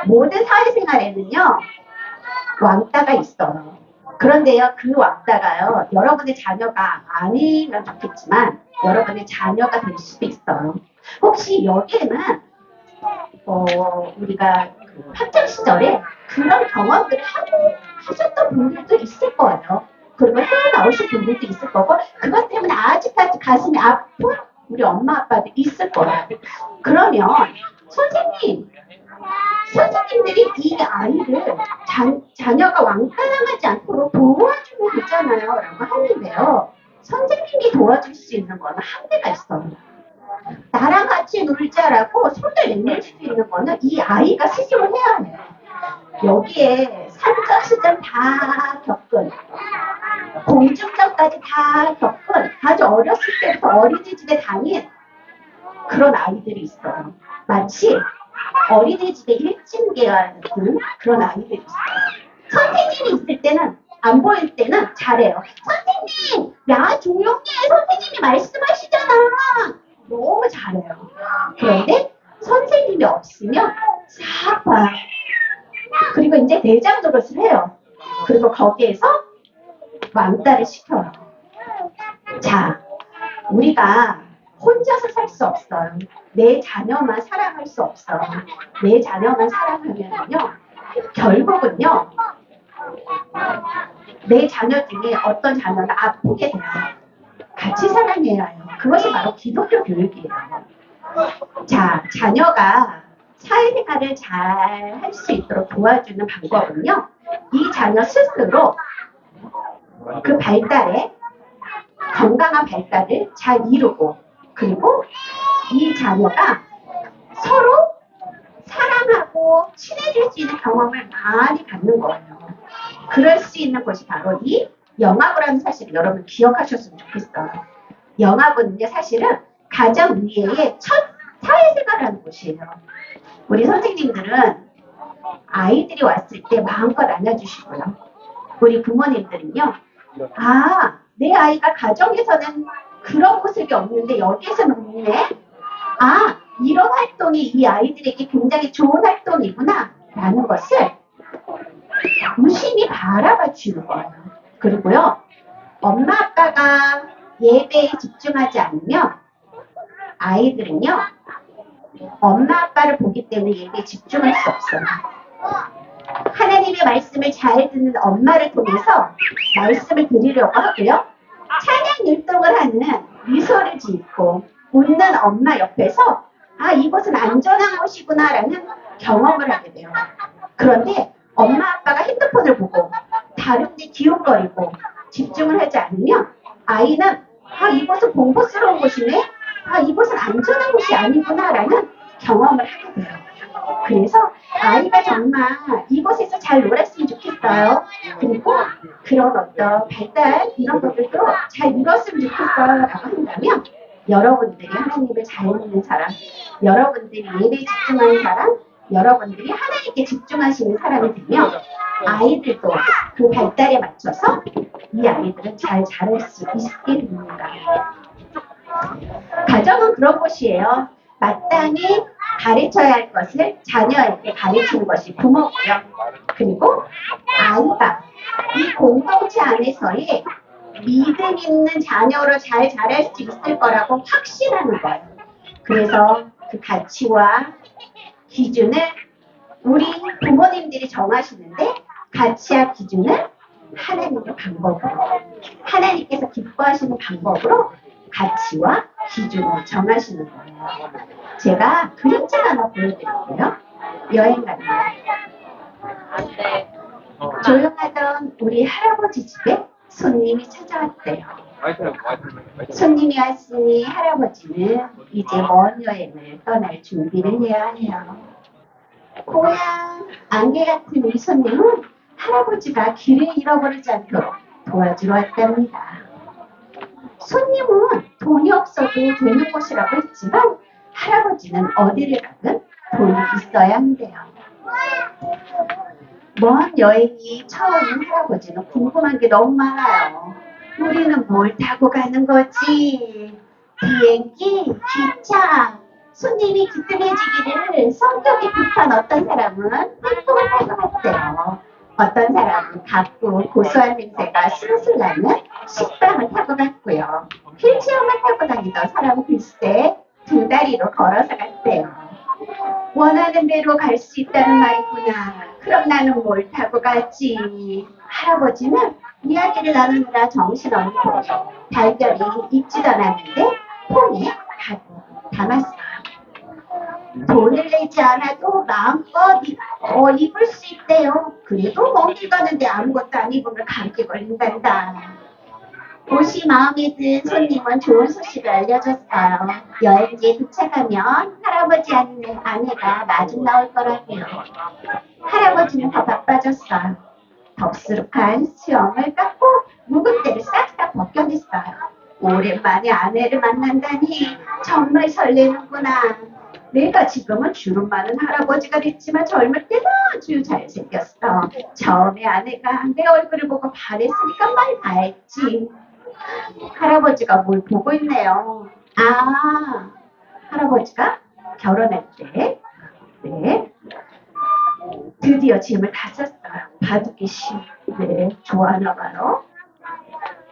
모든 사회생활에는요, 왕따가 있어요. 그런데요, 그 왕따가요, 여러분의 자녀가 아니면 좋겠지만, 여러분의 자녀가 될 수도 있어요. 혹시 여기에는, 우리가 학창 시절에 그런 경험들을 하셨던 분들도 있을 거예요. 그리고 헤어나오신 분들도 있을 거고, 그것 때문에 아직까지 가슴이 아픈 우리 엄마 아빠도 있을 거예요. 그러면 선생님들이 이 아이를 자녀가 왕따당하지 않도록 도와주면 되잖아요 라고 하는데요, 선생님이 도와줄 수 있는 거는 한계가 있어요. 나랑 같이 놀자라고 손을 내밀 수 있는 거는 이 아이가 스스로 해야 해요. 여기에 산전수전 다 겪은, 공중전까지 다 겪은, 아주 어렸을 때부터 어린이집에 다닌 그런 아이들이 있어요. 마치 어린이집에 일진계와 같은 그런 아이들이 있어요. 선생님이 있을 때는, 안 보일 때는 잘해요. 선생님! 야, 조용히 해! 선생님이 말씀하시잖아! 너무 잘해요. 그런데 선생님이 없으면 싹 봐요. 그리고 이제 내장 노릇을 해요. 그리고 거기에서 왕따를 시켜요. 자, 우리가 혼자서 살 수 없어요. 내 자녀만 사랑할 수 없어요. 내 자녀만 사랑하면요, 결국은요, 내 자녀 중에 어떤 자녀는 아프게 돼요. 같이 사랑해야 해요. 그것이 바로 기독교 교육이에요. 자, 자녀가 사회생활을 잘 할 수 있도록 도와주는 방법은요, 이 자녀 스스로 그 발달에 건강한 발달을 잘 이루고, 그리고 이 자녀가 서로 사랑하고 친해질 수 있는 경험을 많이 갖는 거예요. 그럴 수 있는 곳이 바로 이 영아부라는 사실을 여러분 기억하셨으면 좋겠어요. 영아부는요, 사실은 가정 위에의 첫 사회생활을 하는 곳이에요. 우리 선생님들은 아이들이 왔을 때 마음껏 안아주시고요. 우리 부모님들은요, 아, 내 아이가 가정에서는 그런 모습이 없는데 여기에서는 있네? 아, 이런 활동이 이 아이들에게 굉장히 좋은 활동이구나 라는 것을 무심히 바라봐 주는 거예요. 그리고요, 엄마 아빠가 예배에 집중하지 않으면 아이들은요, 엄마 아빠를 보기 때문에 예배에 집중할 수 없어요. 하나님의 말씀을 잘 듣는 엄마를 통해서 말씀을 드리려고 하고요, 찬양 율동을 하는 미소를 짓고 웃는 엄마 옆에서 아, 이곳은 안전한 곳이구나 라는 경험을 하게 돼요. 그런데 엄마 아빠가 핸드폰을 보고 다른 데 기웃거리고 집중을 하지 않으면 아이는 아, 이곳은 공포스러운 곳이네, 아, 이곳은 안전한 곳이 아니구나 라는 경험을 하게 돼요. 그래서 아이가 정말 이곳에서 잘 놀았으면 좋겠어요. 그리고 그런 어떤 발달 이런 것들도 잘 이뤘으면 좋겠어요 라고 한다면, 여러분들이 하나님을 잘 믿는 사람, 여러분들이 예배에 집중하는 사람, 여러분들이 하나님께 집중하시는 사람이 되면 아이들도 그 발달에 맞춰서 이 아이들은 잘 자랄 수 있게 됩니다. 가정은 그런 곳이에요. 마땅히 가르쳐야 할 것을 자녀에게 가르치는 것이 부모고요. 그리고 아이가 이 공동체 안에서의 믿음 있는 자녀로 잘 자랄 수 있을 거라고 확신하는 거예요. 그래서 그 가치와 기준을 우리 부모님들이 정하시는데, 가치와 기준을 하나님의 방법으로, 하나님께서 기뻐하시는 방법으로 가치와 기준을 정하시는 거예요. 제가 그림자 하나 보여드릴게요. 여행 가는 거. 조용하던 우리 할아버지 집에 손님이 찾아왔대요. 손님이 왔으니 할아버지는 이제 먼 여행을 떠날 준비를 해야 해요. 고향 안개 같은 이 손님은 할아버지가 길을 잃어버리지 않도록 도와주러 왔답니다. 손님은 돈이 없어도 되는 곳이라고 했지만 할아버지는 어디를 가든 돈이 있어야 한대요. 먼 여행이 처음인 할아버지는 궁금한 게 너무 많아요. 우리는 뭘 타고 가는 거지? 비행기? 기차? 손님이 기뜸해지기를 성격이 급한 어떤 사람은 땡볕을 탈 것 같대요. 어떤 사람은 가쁘고 고소한 냄새가 술술 나는 식빵을 타고 갔고요. 휠체어만 타고 다니던 사람은 글쎄 두 다리로 걸어서 갔대요. 원하는 대로 갈 수 있다는 말이구나. 그럼 나는 뭘 타고 가지? 할아버지는 이야기를 나누느라 정신없고 달걀이 익지도 않았는데 폰에 가득 담았어요. 돈을 내지 않아도 마음껏 입을 수 있대요. 그래도 먼 길 가는데 아무것도 안 입으면 감기 걸린단다. 옷이 마음에 든 손님은 좋은 소식을 알려줬어요. 여행지에 도착하면 할아버지 아내가 마중 나올 거라고요. 할아버지는 더 바빠졌어요. 덥수룩한 수염을 깎고 묵은 때를 싹싹 벗겨냈어요. 오랜만에 아내를 만난다니 정말 설레는구나. 내가 지금은 주름 많은 할아버지가 됐지만 젊을 때는 아주 잘생겼어. 처음에 아내가 내 얼굴을 보고 반했으니까 말 다 했지. 할아버지가 뭘 보고 있네요. 아, 할아버지가 결혼할 때, 네, 드디어 짐을 다 쌌어요. 바둑이 씨, 네, 좋아하나 봐요.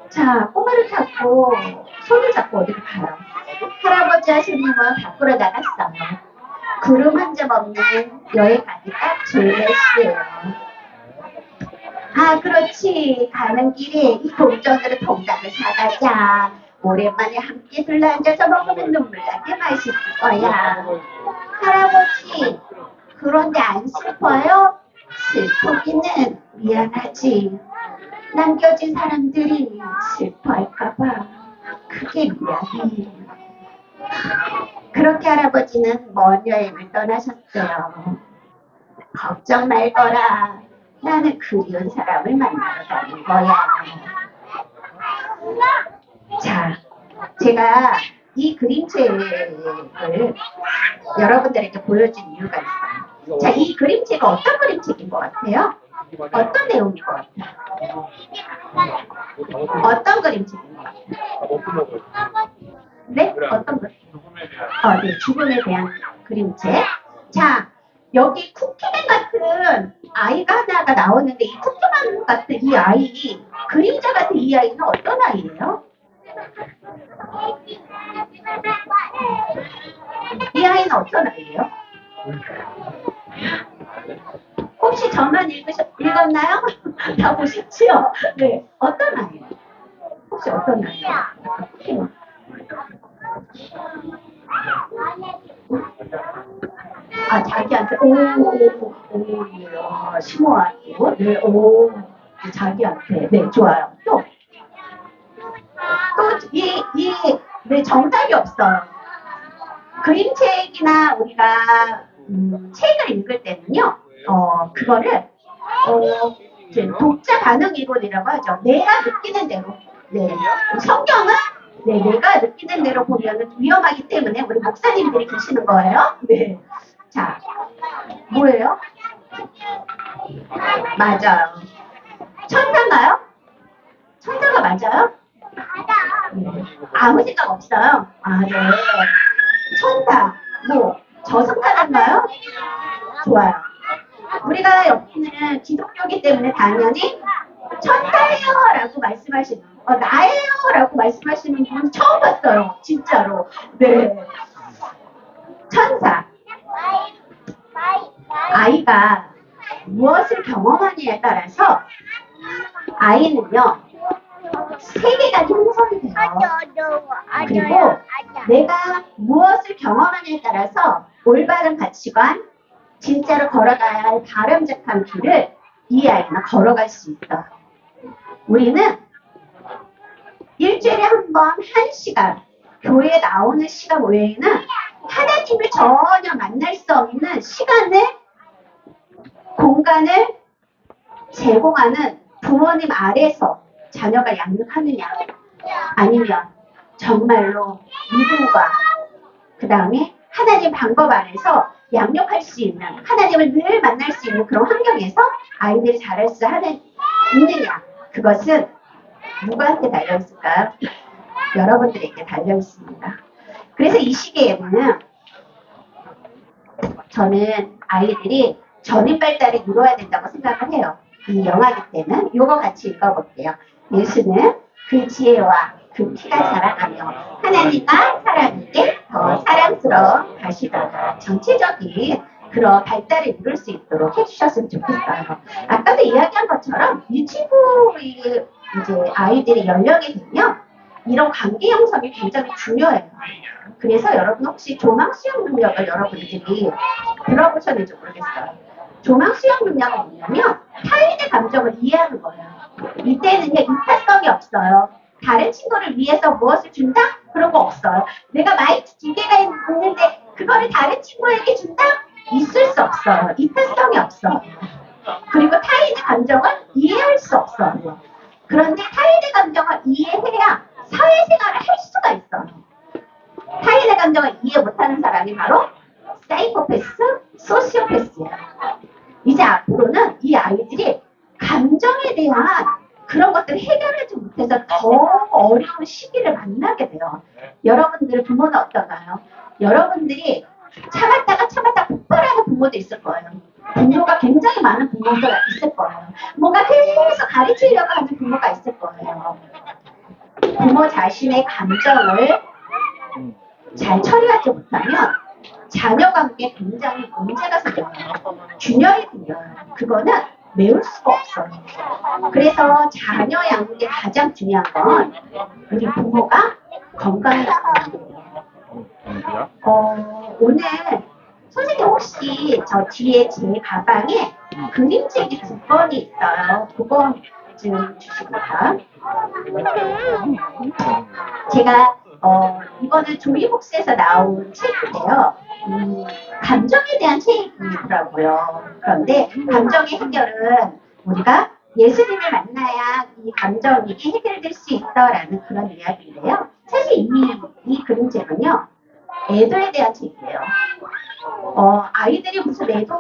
자, 꼬마를 타고 손을 잡고 어디를 가요. 할아버지와 손님은 밖으로 나갔어요. 구름 한 점 없는 여행 가기 딱 좋은 날씨예요. 아, 그렇지. 가는 길에 이 동전으로 통닭을 사가자. 오랜만에 함께 둘러앉아서 먹으면 눈물 나게 맛있을 거야. 할아버지, 그런데 안 슬퍼요? 슬프기는 미안하지. 남겨진 사람들이 슬퍼할까봐 크게 미안해. 그렇게 할아버지는 먼 여행을 떠나셨어요. 걱정 말거라. 나는 그리운 사람을 만나러 가는 거야. 자, 제가 이 그림책을 여러분들에게 보여준 이유가 있어요. 자, 이 그림책은 어떤 그림책인 것 같아요? 어떤 내용인 것 같아요? 어떤 그림책인 것 같아요? 네? 어떤 거? 네, 죽음에 대한 그림책. 자, 여기 쿠키맨 같은 아이가 하나가 나오는데 이 쿠키맨 같은 이 아이, 그림자 같은 이 아이는 어떤 아이예요? 이 아이는 어떤 아이예요? 혹시 저만 읽었나요? 다 보셨지요? 네, 어떤 아이예요? 혹시 어떤 아이예요? 아, 자기한테, 예, 심오하고, 네, 자기한테, 네, 좋아요. 또, 네, 정답이 없어요. 그림책이나 우리가, 책을 읽을 때는요, 그거를, 이제 독자 반응 이론이라고 하죠. 내가 느끼는 대로. 네. 성경은 네, 내가 느끼는 대로 보면 위험하기 때문에 우리 목사님들이 계시는 거예요. 네. 자, 뭐예요? 맞아요. 천사가요? 천사가 맞아요? 네. 아무 생각 없어요. 아, 네. 천사, 뭐, 저승사자인가요? 좋아요. 우리가 여기는 기독교기 때문에 당연히 천사예요 라고 말씀하시는 나예요 라고 말씀하시는 분 처음 봤어요. 진짜로. 네. 천사. 아이가 무엇을 경험하느냐에 따라서 아이는요 세계가 형성이 돼요. 그리고 내가 무엇을 경험하느냐에 따라서 올바른 가치관, 진짜로 걸어가야 할 바람직한 길을 이 아이는 걸어갈 수 있다. 우리는 일주일에 한 번 1시간 교회에 나오는 시간 외에는 하나님을 전혀 만날 수 없는 시간을, 공간을 제공하는 부모님 아래서 자녀가 양육하느냐, 아니면 정말로 믿음과 그 다음에 하나님 방법 안에서 양육할 수 있는, 하나님을 늘 만날 수 있는 그런 환경에서 아이들이 자랄 수 있느냐, 그것은 누구한테 달려있을까요? 여러분들에게 달려있습니다. 그래서 이 시기에는 저는 아이들이 전인 발달이 이루어야 된다고 생각을 해요. 이 영화기 때는 이거 같이 읽어볼게요. 예수는 그 지혜와 그 키가 자라가며 하나님과 사람에게 더 사랑스러워 가시다가 전체적인 그런 발달을 이룰 수 있도록 해주셨으면 좋겠어요. 아까도 이야기한 것처럼 유치부의 이제 아이들이 연령이 되면 이런 관계 형성이 굉장히 중요해요. 그래서 여러분 혹시 조망 수용 능력을 여러분들이 들어보셨는지 모르겠어요. 조망 수용 능력은 뭐냐면 타인의 감정을 이해하는 거예요. 이때는요 이타성이 없어요. 다른 친구를 위해서 무엇을 준다? 그런 거 없어요. 내가 마이크 2개가 있는데 그거를 다른 친구에게 준다? 있을 수 없어요. 이타성이 없어요. 그리고 타인의 감정을 이해할 수 없어요. 그런데 타인의 감정을 이해해야 사회생활을 할 수가 있어요. 타인의 감정을 이해 못하는 사람이 바로 사이코패스, 소시오패스예요. 이제 앞으로는 이 아이들이 감정에 대한 그런 것들을 해결하지 못해서 더 어려운 시기를 만나게 돼요. 여러분들 부모는 어떤가요? 여러분들이 참았다가 폭발하는 부모도 있을 거예요. 분노가 굉장히 많은 부모도 있을 거예요. 뭔가 계속 가르치려고 하는 부모가 있을 거예요. 부모 자신의 감정을 잘 처리하지 못하면 자녀 관계에 굉장히 문제가 생겨요. 균열이 생겨요. 그거는 메울 수가 없어요. 그래서 자녀 양육에 가장 중요한 건 우리 부모가 건강해야 돼요. 오늘 선생님 혹시 저 뒤에 제 가방에 그림책이 2권이 있어요. 2권 좀 주십니다. 제가 이거는 조이복스에서 나온 책인데요. 감정에 대한 책이더라고요. 그런데 감정의 해결은 우리가 예수님을 만나야 이 감정이 해결될 수 있다라는 그런 이야기인데요. 사실 이 그림책은요. 애도에 대한 책이에요. 아이들이 무슨 애도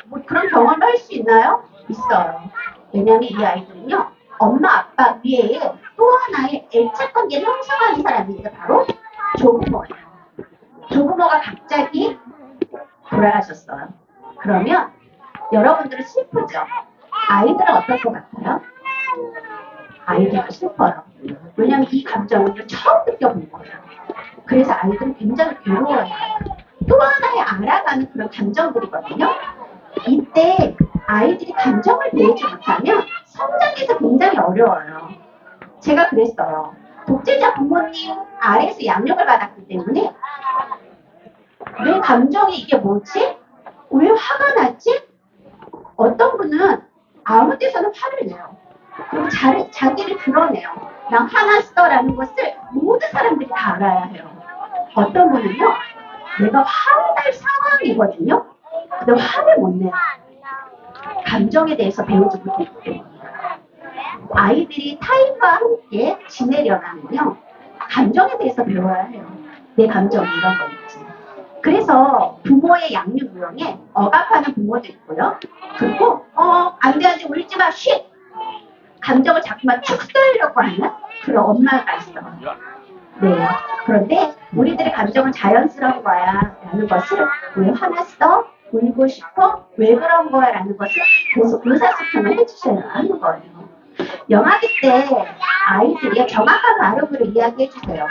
뭐 그런 경험을 할 수 있나요? 있어요. 왜냐하면 이 아이들은요. 엄마 아빠 위에 또 하나의 애착 관계를 형성하는 사람이 이게 바로 조부모예요. 조부모가 갑자기 돌아가셨어요. 그러면 여러분들은 슬프죠? 아이들은 어떨 것 같아요? 아이들도 슬퍼요. 왜냐하면 이 감정을 처음 느껴본 거예요. 그래서 아이들은 굉장히 괴로워요. 또 하나의 알아가는 그런 감정들이거든요. 이때 아이들이 감정을 배우지 못하면 성장에서 굉장히 어려워요. 제가 그랬어요. 독재자 부모님 아래에서 양육을 받았기 때문에 내 감정이 이게 뭐지? 왜 화가 나지? 어떤 분은 아무 데서나 화를 내요. 그리고 자기를 드러내요. 난 화났어라는 것을 모든 사람들이 다 알아야 해요. 어떤 분은요. 내가 화를 날 상황이거든요. 근데 화를 못 내요. 감정에 대해서 배우지 못했기 때문에. 아이들이 타인과 함께 지내려면요. 감정에 대해서 배워야 해요. 내 감정이 이런 거 있지. 그래서 부모의 양육 유형에 억압하는 부모도 있고요. 그리고 안 돼 울지 마 쉿! 감정을 자꾸만 축소하려고 하는 그런 엄마가 있어요. 네. 그런데 우리들의 감정은 자연스러운 거야 라는 것을 왜 화났어? 울고 싶어? 왜 그런 거야? 라는 것을 계속 의사소통을 해주셔야 하는 거예요. 영아기 때 아이들이 정확한 발음으로 이야기해 주세요.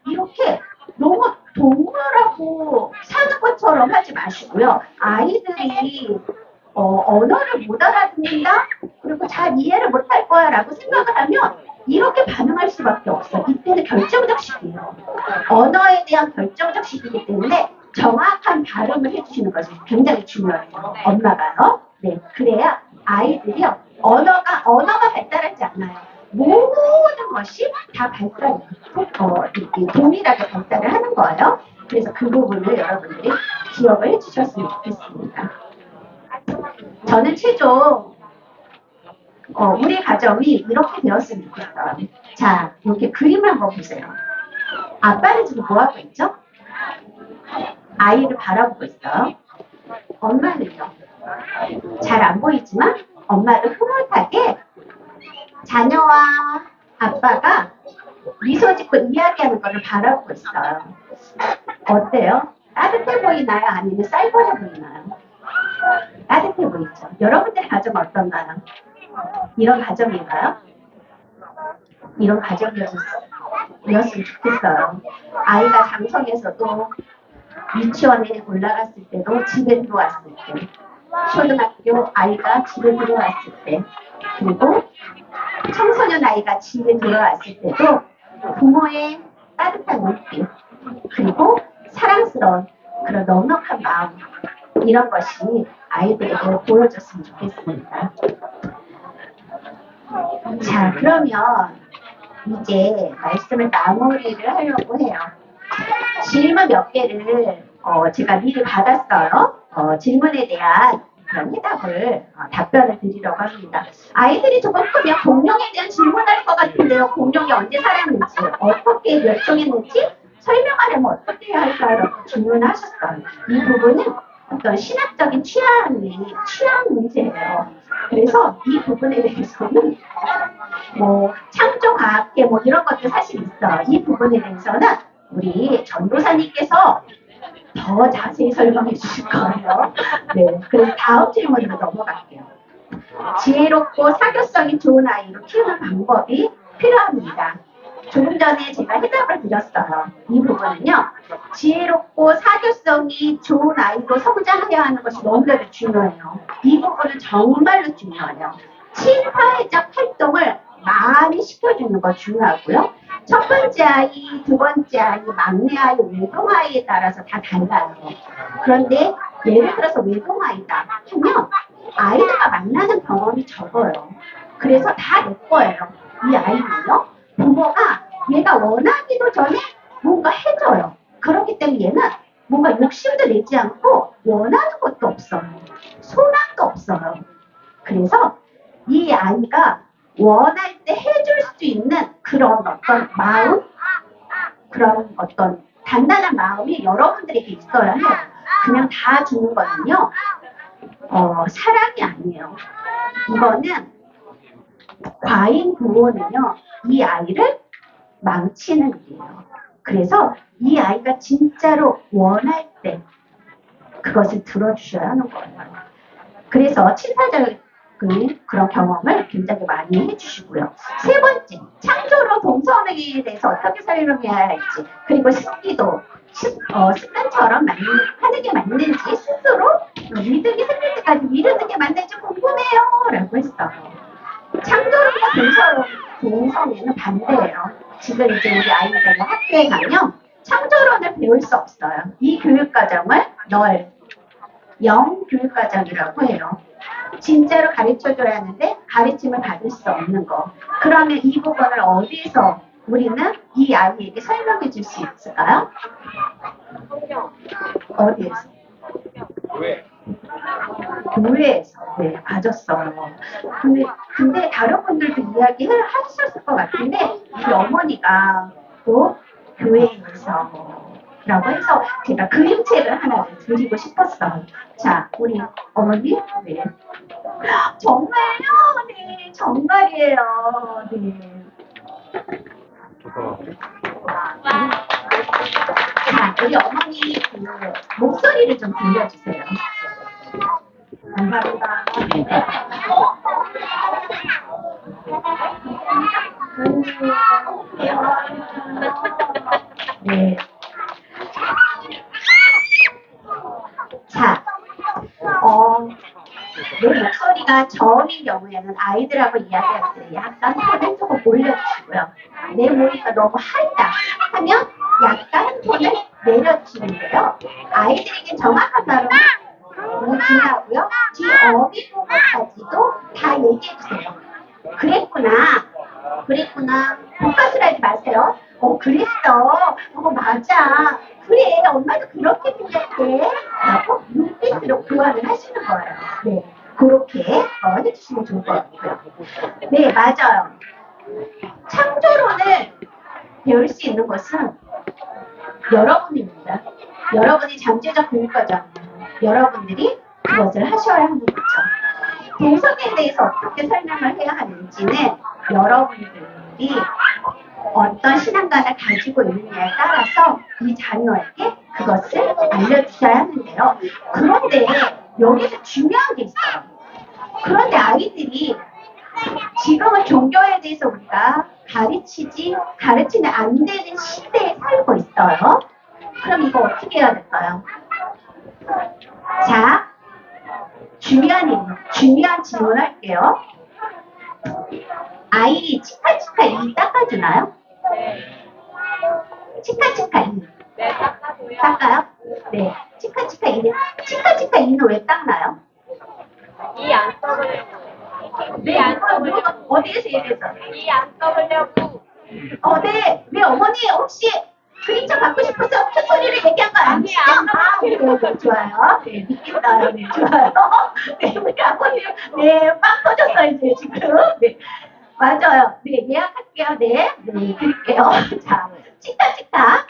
이렇게 너무 동물하고 사는 것처럼 하지 마시고요. 아이들이 언어를 못 알아듣는다? 그리고 잘 이해를 못할 거야 라고 생각을 하면 이렇게 반응할 수밖에 없어요. 이때는 결정적 시기예요. 언어에 대한 결정적 시기이기 때문에 정확한 발음을 해주시는 것이 굉장히 중요해요. 엄마가요. 네, 그래야 아이들이요. 언어가 발달하지 않아요. 모든 것이 다 발달, 동일하게 발달을 하는 거예요. 그래서 그 부분을 여러분들이 기억을 해주셨으면 좋겠습니다. 저는 최종 우리 가정이 이렇게 되었으면 좋겠어요. 자, 이렇게 그림을 한번 보세요. 아빠는 지금 뭐 하고 있죠? 아이를 바라보고 있어요. 엄마는요? 잘 안 보이지만 엄마를 흐뭇하게 자녀와 아빠가 미소 짓고 이야기하는 것을 바라보고 있어요. 어때요? 따뜻해 보이나요? 아니면 쌀벌해 보이나요? 따뜻해 보이죠? 여러분들 가정 어떤가요? 이런 가정인가요? 이런 가정이었으면 좋겠어요. 아이가 장성에서도 유치원에 올라갔을 때도 집에 들어왔을 때, 초등학교 아이가 집에 들어왔을 때, 그리고 청소년 아이가 집에 들어왔을 때도 부모의 따뜻한 눈빛, 그리고 사랑스러운 그런 넉넉한 마음, 이런 것이 아이들에게 보여줬으면 좋겠습니다. 자, 그러면 이제 말씀을 마무리를 하려고 해요. 질문 몇 개를 제가 미리 받았어요. 질문에 대한 그런 해답을 답변을 드리려고 합니다. 아이들이 조금 크면 공룡에 대한 질문할 것 같은데요. 공룡이 언제 살았는지, 어떻게 멸종했는지 설명하려면 어떻게 해야 할까라고 질문하셨어요. 이 부분은 어떤 신학적인 취향 문제예요. 그래서 이 부분에 대해서는 창조과학계 이런 것도 사실 있어요. 이 부분에 대해서는 우리 전도사님께서 더 자세히 설명해 주실 거예요. 네, 그래서 다음 질문으로 넘어갈게요. 지혜롭고 사교성이 좋은 아이로 키우는 방법이 필요합니다. 조금 전에 제가 해답을 드렸어요. 이 부분은요. 지혜롭고 사교성이 좋은 아이로 성장하여 하는 것이 너무나도 중요해요. 이 부분은 정말로 중요해요. 친사회적 활동을 많이 시켜주는 거 중요하고요. 첫 번째 아이, 두 번째 아이, 막내 아이, 외동 아이에 따라서 다 달라요. 그런데 예를 들어서 외동 아이다 하면 아이들과 만나는 경험이 적어요. 그래서 다 내 거예요. 이 아이는요, 부모가 얘가 원하기도 전에 뭔가 해줘요. 그렇기 때문에 얘는 뭔가 욕심도 내지 않고 원하는 것도 없어요. 소망도 없어요. 그래서 이 아이가 원할 때 해줄 수 있는 그런 어떤 마음, 그런 어떤 단단한 마음이 여러분들에게 있어야 해요. 그냥 다 주는 거는요, 사랑이 아니에요. 이거는 과잉 보호는요, 이 아이를 망치는 일이에요. 그래서 이 아이가 진짜로 원할 때 그것을 들어주셔야 하는 거예요. 그래서 친사적인 그런 경험을 굉장히 많이 해주시고요. 세 번째, 창조로 동성애에 대해서 어떻게 설명해야 할지, 그리고 습관처럼 하는 게 맞는지 스스로 믿음이 생길 때까지 미루는 게 맞는지 궁금해요 라고 했어요. 창조론과 동성애는 반대예요. 지금 이제 우리 아이들이 학교에 가면 창조론을 배울 수 없어요. 이 교육과정을 영교육과정이라고 해요. 진짜로 가르쳐줘야 하는데 가르침을 받을 수 없는 거. 그러면 이 부분을 어디에서 우리는 이 아이에게 설명해 줄 수 있을까요? 어디에서? 교회에서. 네, 맞았어요. 근데 다른 분들도 이야기를 하셨을 것 같은데 우리 어머니가 또 교회에서 라고 해서 제가 그림책을 하나 드리고 싶었어요. 자, 우리 어머니, 네. 정말요? 네, 정말이에요. 네. 자, 우리 어머니 그 목소리를 좀 들려주세요. 감사합니다. 네. 자, 내 목소리가 저음인 경우에는 아이들하고 이야기할 때 약간 톤을 조금 올려주시고요. 내 목소리가 너무 하다 하면 약간 한 톤을 내려주시는데요. 아이들에게 정확한 발음은 중요하고요. 뒤어미 부분까지도 다 얘기해주세요. 그랬구나. 복가술 하지 마세요. 그랬어. 맞아. 그래, 엄마도 그렇게 생각해. 라고 눈빛으로 교환을 하시는 거예요. 네. 그렇게 해주시면 좋을 것 같고요. 네, 맞아요. 창조론을 배울 수 있는 것은 여러분입니다. 여러분이 잠재적 교육과정이에요. 여러분들이 그것을 하셔야 하는 거죠. 동성애에 대해서 어떻게 설명을 해야 하는지는 여러분들이 어떤 신앙관을 가지고 있느냐에 따라서 이 자녀에게 그것을 알려주셔야 하는데요. 그런데 여기서 중요한 게 있어요. 그런데 아이들이 지금은 종교에 대해서 우리가 가르치면 안 되는 시대에 살고 있어요. 그럼 이거 어떻게 해야 될까요? 자, 중요한 질문 할게요. 아이 치카치카 이 닦아주나요? 네. 치카치카 이. 네, 닦아줘요. 닦아요? 네. 치카치카 이는 왜 닦나요? 이 안 써보려고. 네, 어디에서 얘기했어요? 이 안 써보려고. 네. 네, 어머니 혹시 그림자 받고 싶어서 큐토리를 얘기한 거 아니죠? 네, 좋아요. 네, 믿겠어요. 네, 좋아요. 네, 우리 아버님, 네, 빵 터졌어요, 이제 지금. 네, 맞아요. 네, 예약할게요. 네, 드릴게요. 자, 치카.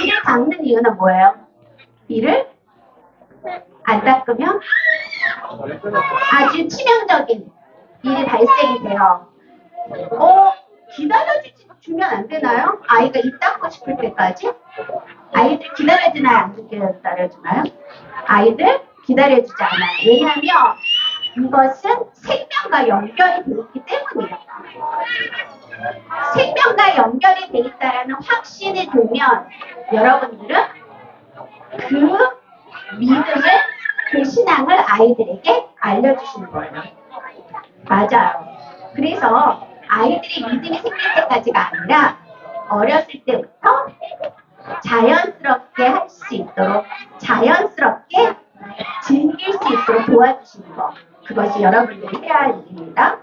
이를 닦는 이유는 뭐예요? 이를 안 닦으면 아주 치명적인 일이 발생이 돼요. 기다려주면 안 되나요? 아이가 입 닦고 싶을 때까지? 아이들 기다려주나요? 안 기다려주나요? 아이들 기다려주지 않아요. 왜냐하면 이것은 생명과 연결이 되어 있기 때문이에요. 여러분들은 그 믿음을, 그 신앙을 아이들에게 알려주시는 거예요. 맞아요. 그래서 아이들이 믿음이 생길 때까지가 아니라 어렸을 때부터 자연스럽게 할 수 있도록, 자연스럽게 즐길 수 있도록 도와주시는 것. 그것이 여러분들이 해야 할 일입니다.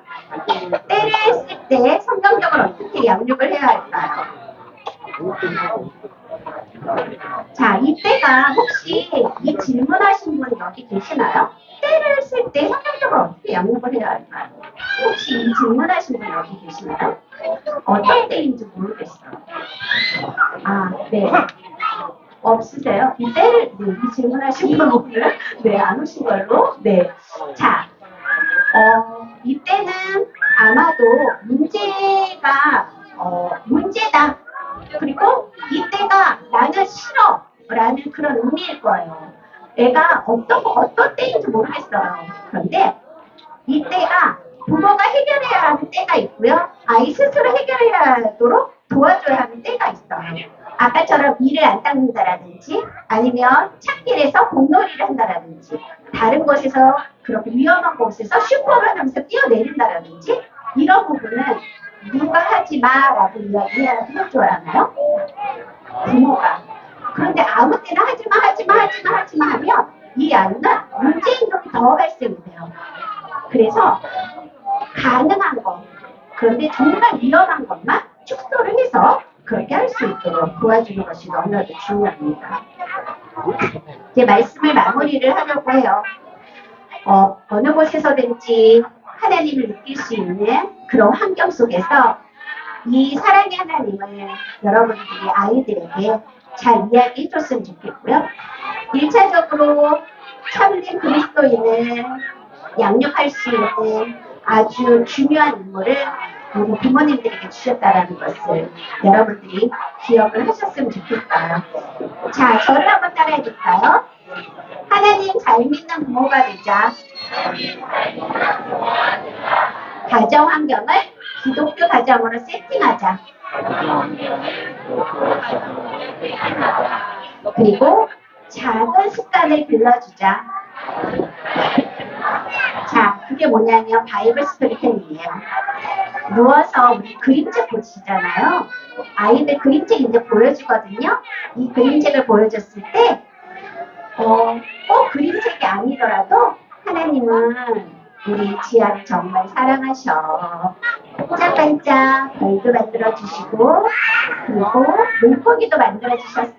때를 쓸 때 성경적으로 어떻게 양육을 해야 할까요? 자, 이때가 혹시 이 질문하신 분 여기 계시나요? 때를 쓸 때 성경적으로 어떻게 양육을 해야 할까요? 혹시 이 질문하신 분 여기 계시나요? 어떤 때인지 모르겠어요. 아, 네. 없으세요? 이 때를, 네, 이 질문하신 분 오늘, 네, 안 오신 걸로. 네. 자, 이때는 아마도 문제다. 그리고 이때가 나는 싫어. 라는 그런 의미일 거예요. 애가 어떤 때인지 모르겠어요. 그런데 이때가 부모가 해결해야 하는 때가 있고요. 아이 스스로 해결해야 하도록 도와줘야 하는 때가 있어요. 아까처럼 이를 안 닦는다라든지 아니면 찾길에서 공놀이를 한다라든지 다른 곳에서 그렇게 위험한 곳에서 슈퍼를 하면서 뛰어내린다라든지 이런 부분은 누가 하지 마라고 이야기해줘야 하나요? 부모가. 그런데 아무 때나 하지마 하면 이 아이는 문제 행동이 더 발생이 돼요. 그래서 가능한 것, 그런데 정말 위험한 것만 축소를 해서 그렇게 할 수 있도록 도와주는 것이 너무나도 중요합니다. 이제 말씀을 마무리를 하려고 해요. 어느 곳에서든지 하나님을 느낄 수 있는 그런 환경 속에서 이 사랑의 하나님을 여러분들이 아이들에게 잘 이야기해 줬으면 좋겠고요. 1차적으로 참된 그리스도인을 양육할 수 있는 아주 중요한 인물을 우리 부모님들에게 주셨다는 것을 여러분들이 기억을 하셨으면 좋겠어요. 자, 저를 한번 따라해 볼까요? 하나님 잘 믿는 부모가 되자. 가정 환경을 기독교 가정으로 세팅하자. 그리고 작은 습관을 길러주자. 자, 그게 뭐냐면 바이블 스토리텔링이에요. 누워서 우리 그림책 보시잖아요. 아이들 그림책 이제 보여주거든요. 이 그림책을 보여줬을 때 꼭 그림책이 아니더라도 하나님은 우리 지아를 정말 사랑하셔. 반짝반짝 별도 만들어주시고 그리고 물고기도 만들어주셨어.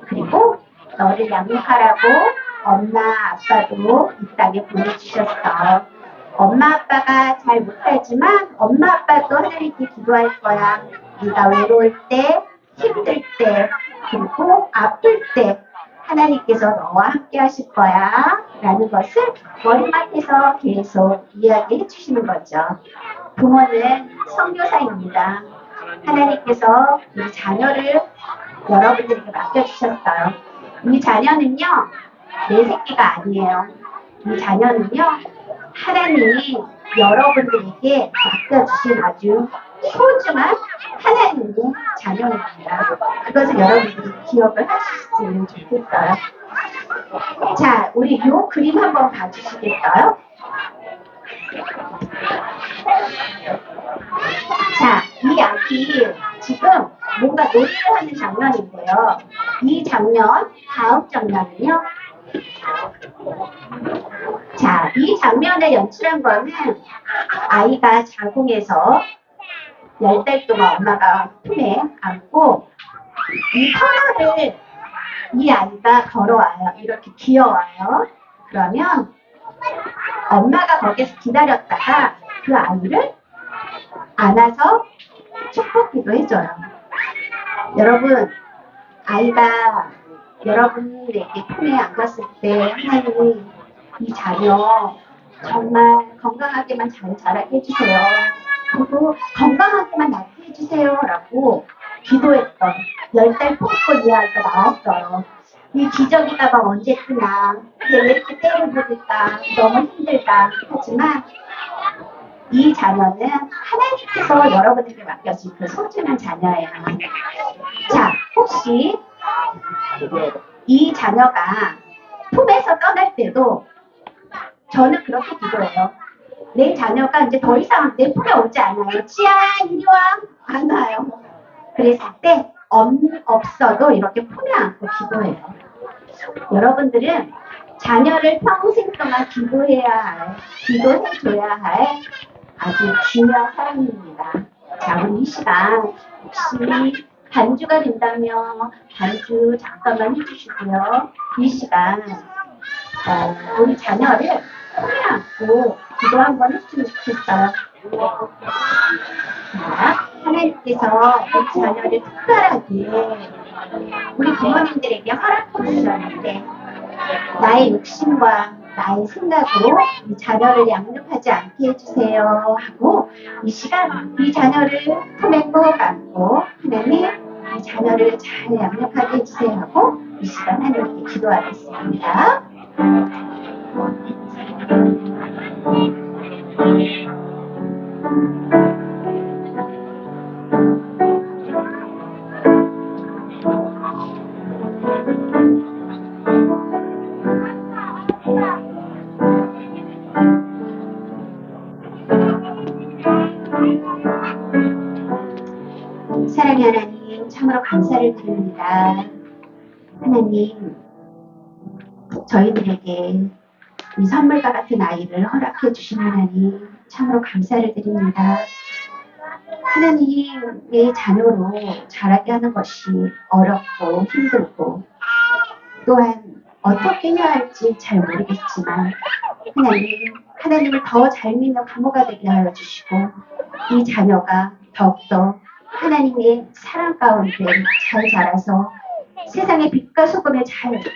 그리고 너를 양육하라고 엄마 아빠도 이 땅에 보내주셨어. 엄마 아빠가 잘 못하지만 엄마 아빠도 하나님께 기도할 거야. 네가 외로울 때, 힘들 때, 그리고 아플 때 하나님께서 너와 함께 하실 거야 라는 것을 머리맡에서 계속 이야기해 주시는 거죠. 부모는 선교사입니다. 하나님께서 이 자녀를 여러분들에게 맡겨주셨어요. 이 자녀는요 내 새끼가 아니에요. 이 자녀는요 하나님이 여러분들에게 맡겨주신 아주 소중한 하나님의 자녀입니다. 그것을 여러분들이 기억을 하셨으면 좋겠어요. 자, 우리 이 그림 한번 봐주시겠어요? 자, 이 아기 지금 뭔가 놀이를 하는 장면인데요. 이 장면, 다음 장면은요. 자, 이 장면을 연출한 거는 아이가 자궁에서 10달 동안 엄마가 품에 안고 이 터널을 이 아이가 걸어와요. 이렇게 기어와요. 그러면 엄마가 거기서 기다렸다가 그 아이를 안아서 축복기도 해줘요. 여러분, 아이가 여러분에게 품에 안겼을 때 하나님이 이 자녀 정말 건강하게만 잘 자라게 해주세요. 그리고 건강하게만 낫게 해주세요 라고 기도했던 10달 품고 이 아이가 나왔어요. 이 기저귀가 막 언제 뜨나 왜 이렇게 때를 부을까 너무 힘들다 하지만 이 자녀는 하나님께서 여러분에게 맡겨진 그 소중한 자녀예요. 자, 혹시 이 자녀가 품에서 떠날 때도 저는 그렇게 기도해요. 내 자녀가 이제 더 이상 내 품에 오지 않아요. 지야 이리 와. 안 와요. 그랬을 때 없어도 이렇게 품에 안고 기도해요. 여러분들은 자녀를 평생 동안 기도해줘야 할 아주 중요한 사람입니다. 자, 우리 이 시간 혹시 반주가 된다면 반주 잠깐만 해주시고요. 이 시간 우리 자녀를 품에 안고 기도 한번 했으면 좋겠어요. 자, 하나님께서 우리 자녀를 특별하게 우리 부모님들에게 허락해 주셨는데 나의 욕심과 나의 생각으로 이 자녀를 양육하지 않게 해주세요 하고 이 시간 이 자녀를 품에 꼭 안고 하나님 이 자녀를 잘 양육하게 해주세요 하고 이 시간 하나님께 기도하겠습니다. 사랑의 하나님, 참으로 감사를 드립니다. 하나님, 저희들에게 이 선물과 같은 아이를 허락해 주신 하나님, 참으로 감사를 드립니다. 하나님의 자녀로 자라게 하는 것이 어렵고 힘들고 또한 어떻게 해야 할지 잘 모르겠지만 하나님을 더 잘 믿는 부모가 되게 하여 주시고 이 자녀가 더욱더 하나님의 사랑 가운데 잘 자라서 세상의 빛과 소금의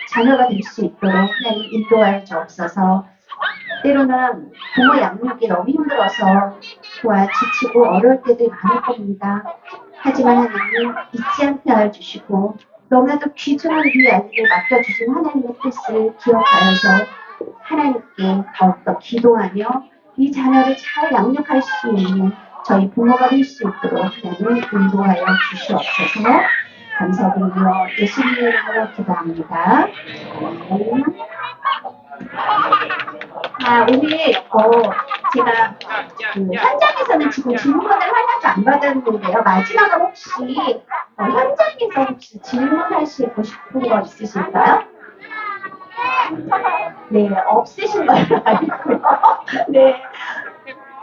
자녀가 될 수 있도록 하나님 인도하여 주옵소서. 때로는 부모 양육이 너무 힘들어서 또한 지치고 어려울 때도 많을 겁니다. 하지만 하나님 잊지 않게 하여 주시고 너무나도 귀중한 이 아이를 맡겨주신 하나님의 뜻을 기억하여서 하나님께 더욱더 기도하며 이 자녀를 잘 양육할 수 있는 저희 부모가 될 수 있도록 하나님 인도하여 주시옵소서. 감사드리며 예수님의 이름으로 기도합니다. 오늘 제가 현장에서는 지금 질문을 하나도 안 받았는데요. 마지막으로 혹시 현장에서 혹시 질문하시고 싶은 거 있으실까요? 네, 없으신 걸로 알고요. 네,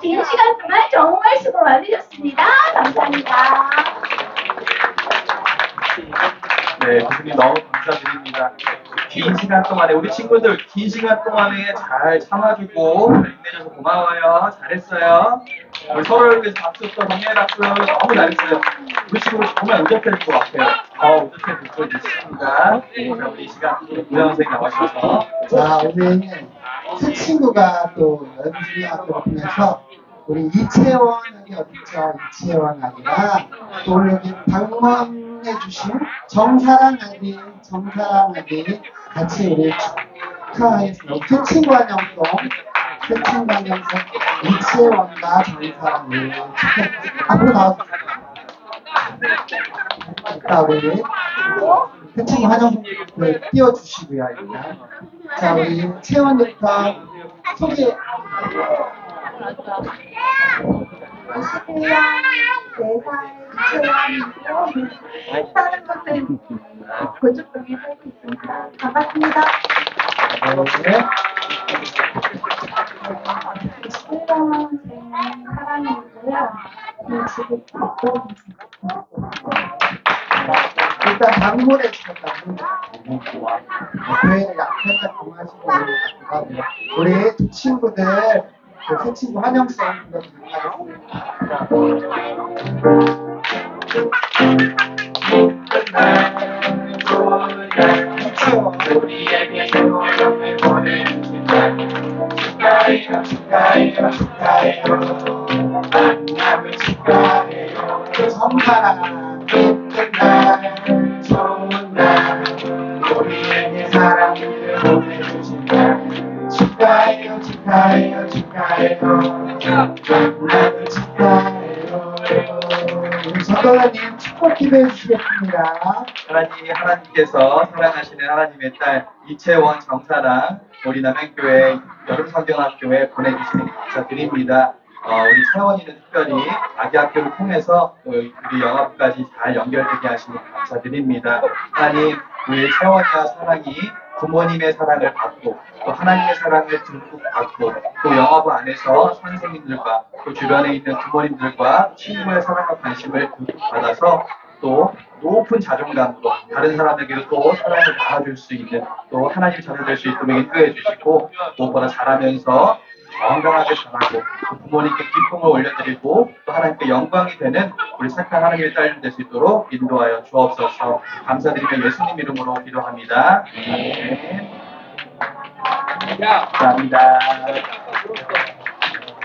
긴 시간 동안 정말 수고 많으셨습니다. 감사합니다. 네, 교수님 너무 감사드립니다. 긴 시간 동안에 우리 친구들 긴 시간 동안에 잘 참아주고 힘내줘서 고마워요. 잘했어요. 우리 서로를 위해서 박수 또 동네 박수 너무 잘했어요. 우리 친구들 정말 의젓해질 것 같아요. 의젓해질 것 있습니다. 자, 우리 이 시간 우영 선생님 나와주셔서 자, 우리 새 친구가 또 연주의 학교를 통해서 우리 이채원이 어딨죠? 이채원 아기가 또 우리 여기 방문해주신 정사랑 아기 같이 우리 축하하겠습니다. 새 친구 환영송 이채원과 정사랑을 축하해 앞으로 나와주세요. 자, 우리 새 친구 환영송 띄워주시고요. 일단. 자, 우리 채원부터 소개. 안녕하세요. 4살 이채원이고 사는 곳은 고죽동에 살고 있습니다. 반갑습니다. 네. 이채원 사랑이고요. 지금 듣고 일단 방문해 주셨다고 교회를 약속했다 공하시고 같기도 하고 우리 두 친구들 새 친구 환영송 불러드리겠습니다. 우리에게 소원을 보내주신다. 축하해요 만남을 축하해요 정사랑 끝날 좋은 날 우리에게 사랑을 보내주신다. 축하해요 만남을 축하해요 박도사님 축복 기도해 주시겠습니다. 하나님께서 사랑하시는 하나님의 딸 이채원 정사랑 우리 남양교회 여름성경학교에 보내주시니 감사드립니다. 우리 채원이는 특별히 아기 학교를 통해서 우리 영화부까지 잘 연결되게 하시니 감사드립니다. 하나님, 우리 채원이와 사랑이 부모님의 사랑을 받고 또 하나님의 사랑을 듬뿍 받고 또 영화부 안에서 선생님들과 또 주변에 있는 부모님들과 친구의 사랑과 관심을 듬뿍 받아서 또 높은 자존감으로 다른 사람에게도 또 사랑을 나눠줄 수 있는 또 하나님 자녀 될 수 있도록 인도해 주시고 무엇보다 잘하면서 건강하게 자라고 또 부모님께 기쁨을 올려드리고 또 하나님께 영광이 되는 우리 착한 하나님의 딸 될 수 있도록 인도하여 주옵소서. 감사드리며 예수님 이름으로 기도합니다. 아멘. 감사합니다.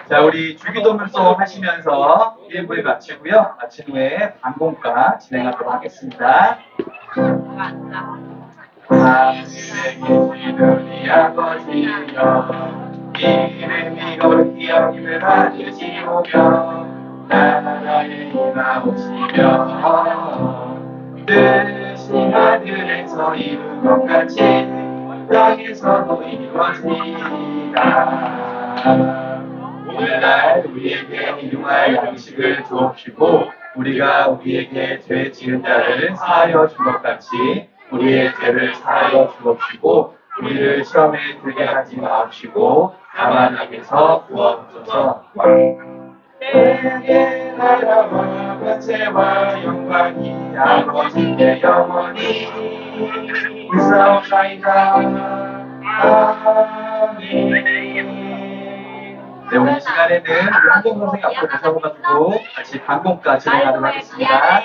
자, 우리 주기도문송 하시면서 1부를 마치고요. 마친 후에 방공과 진행하도록 하겠습니다. 하늘에 계신 우리 아버지여 이름이 거룩히 여김을 받으시오며 나라의 임하오시며 뜻이 하늘에서 이룬 것 같이 땅에서도 이루어지이다. 오늘날 우리에게 일용할 양식을 주옵시고 우리가 우리에게 죄 지은 자를 사하여 준 것 같이 우리의 죄를 사하여 주옵시고 우리를 시험에 들게 하지 마옵시고 다만 악에서 구하옵소서. 내게 나라와 권세와 영광이 아버지께 영원히 있사옵나이다. 아멘. 네, 오늘 시간에는 우리 한정 선생님 앞으로 모셔가지고 같이 방공과 진행하도록 하겠습니다.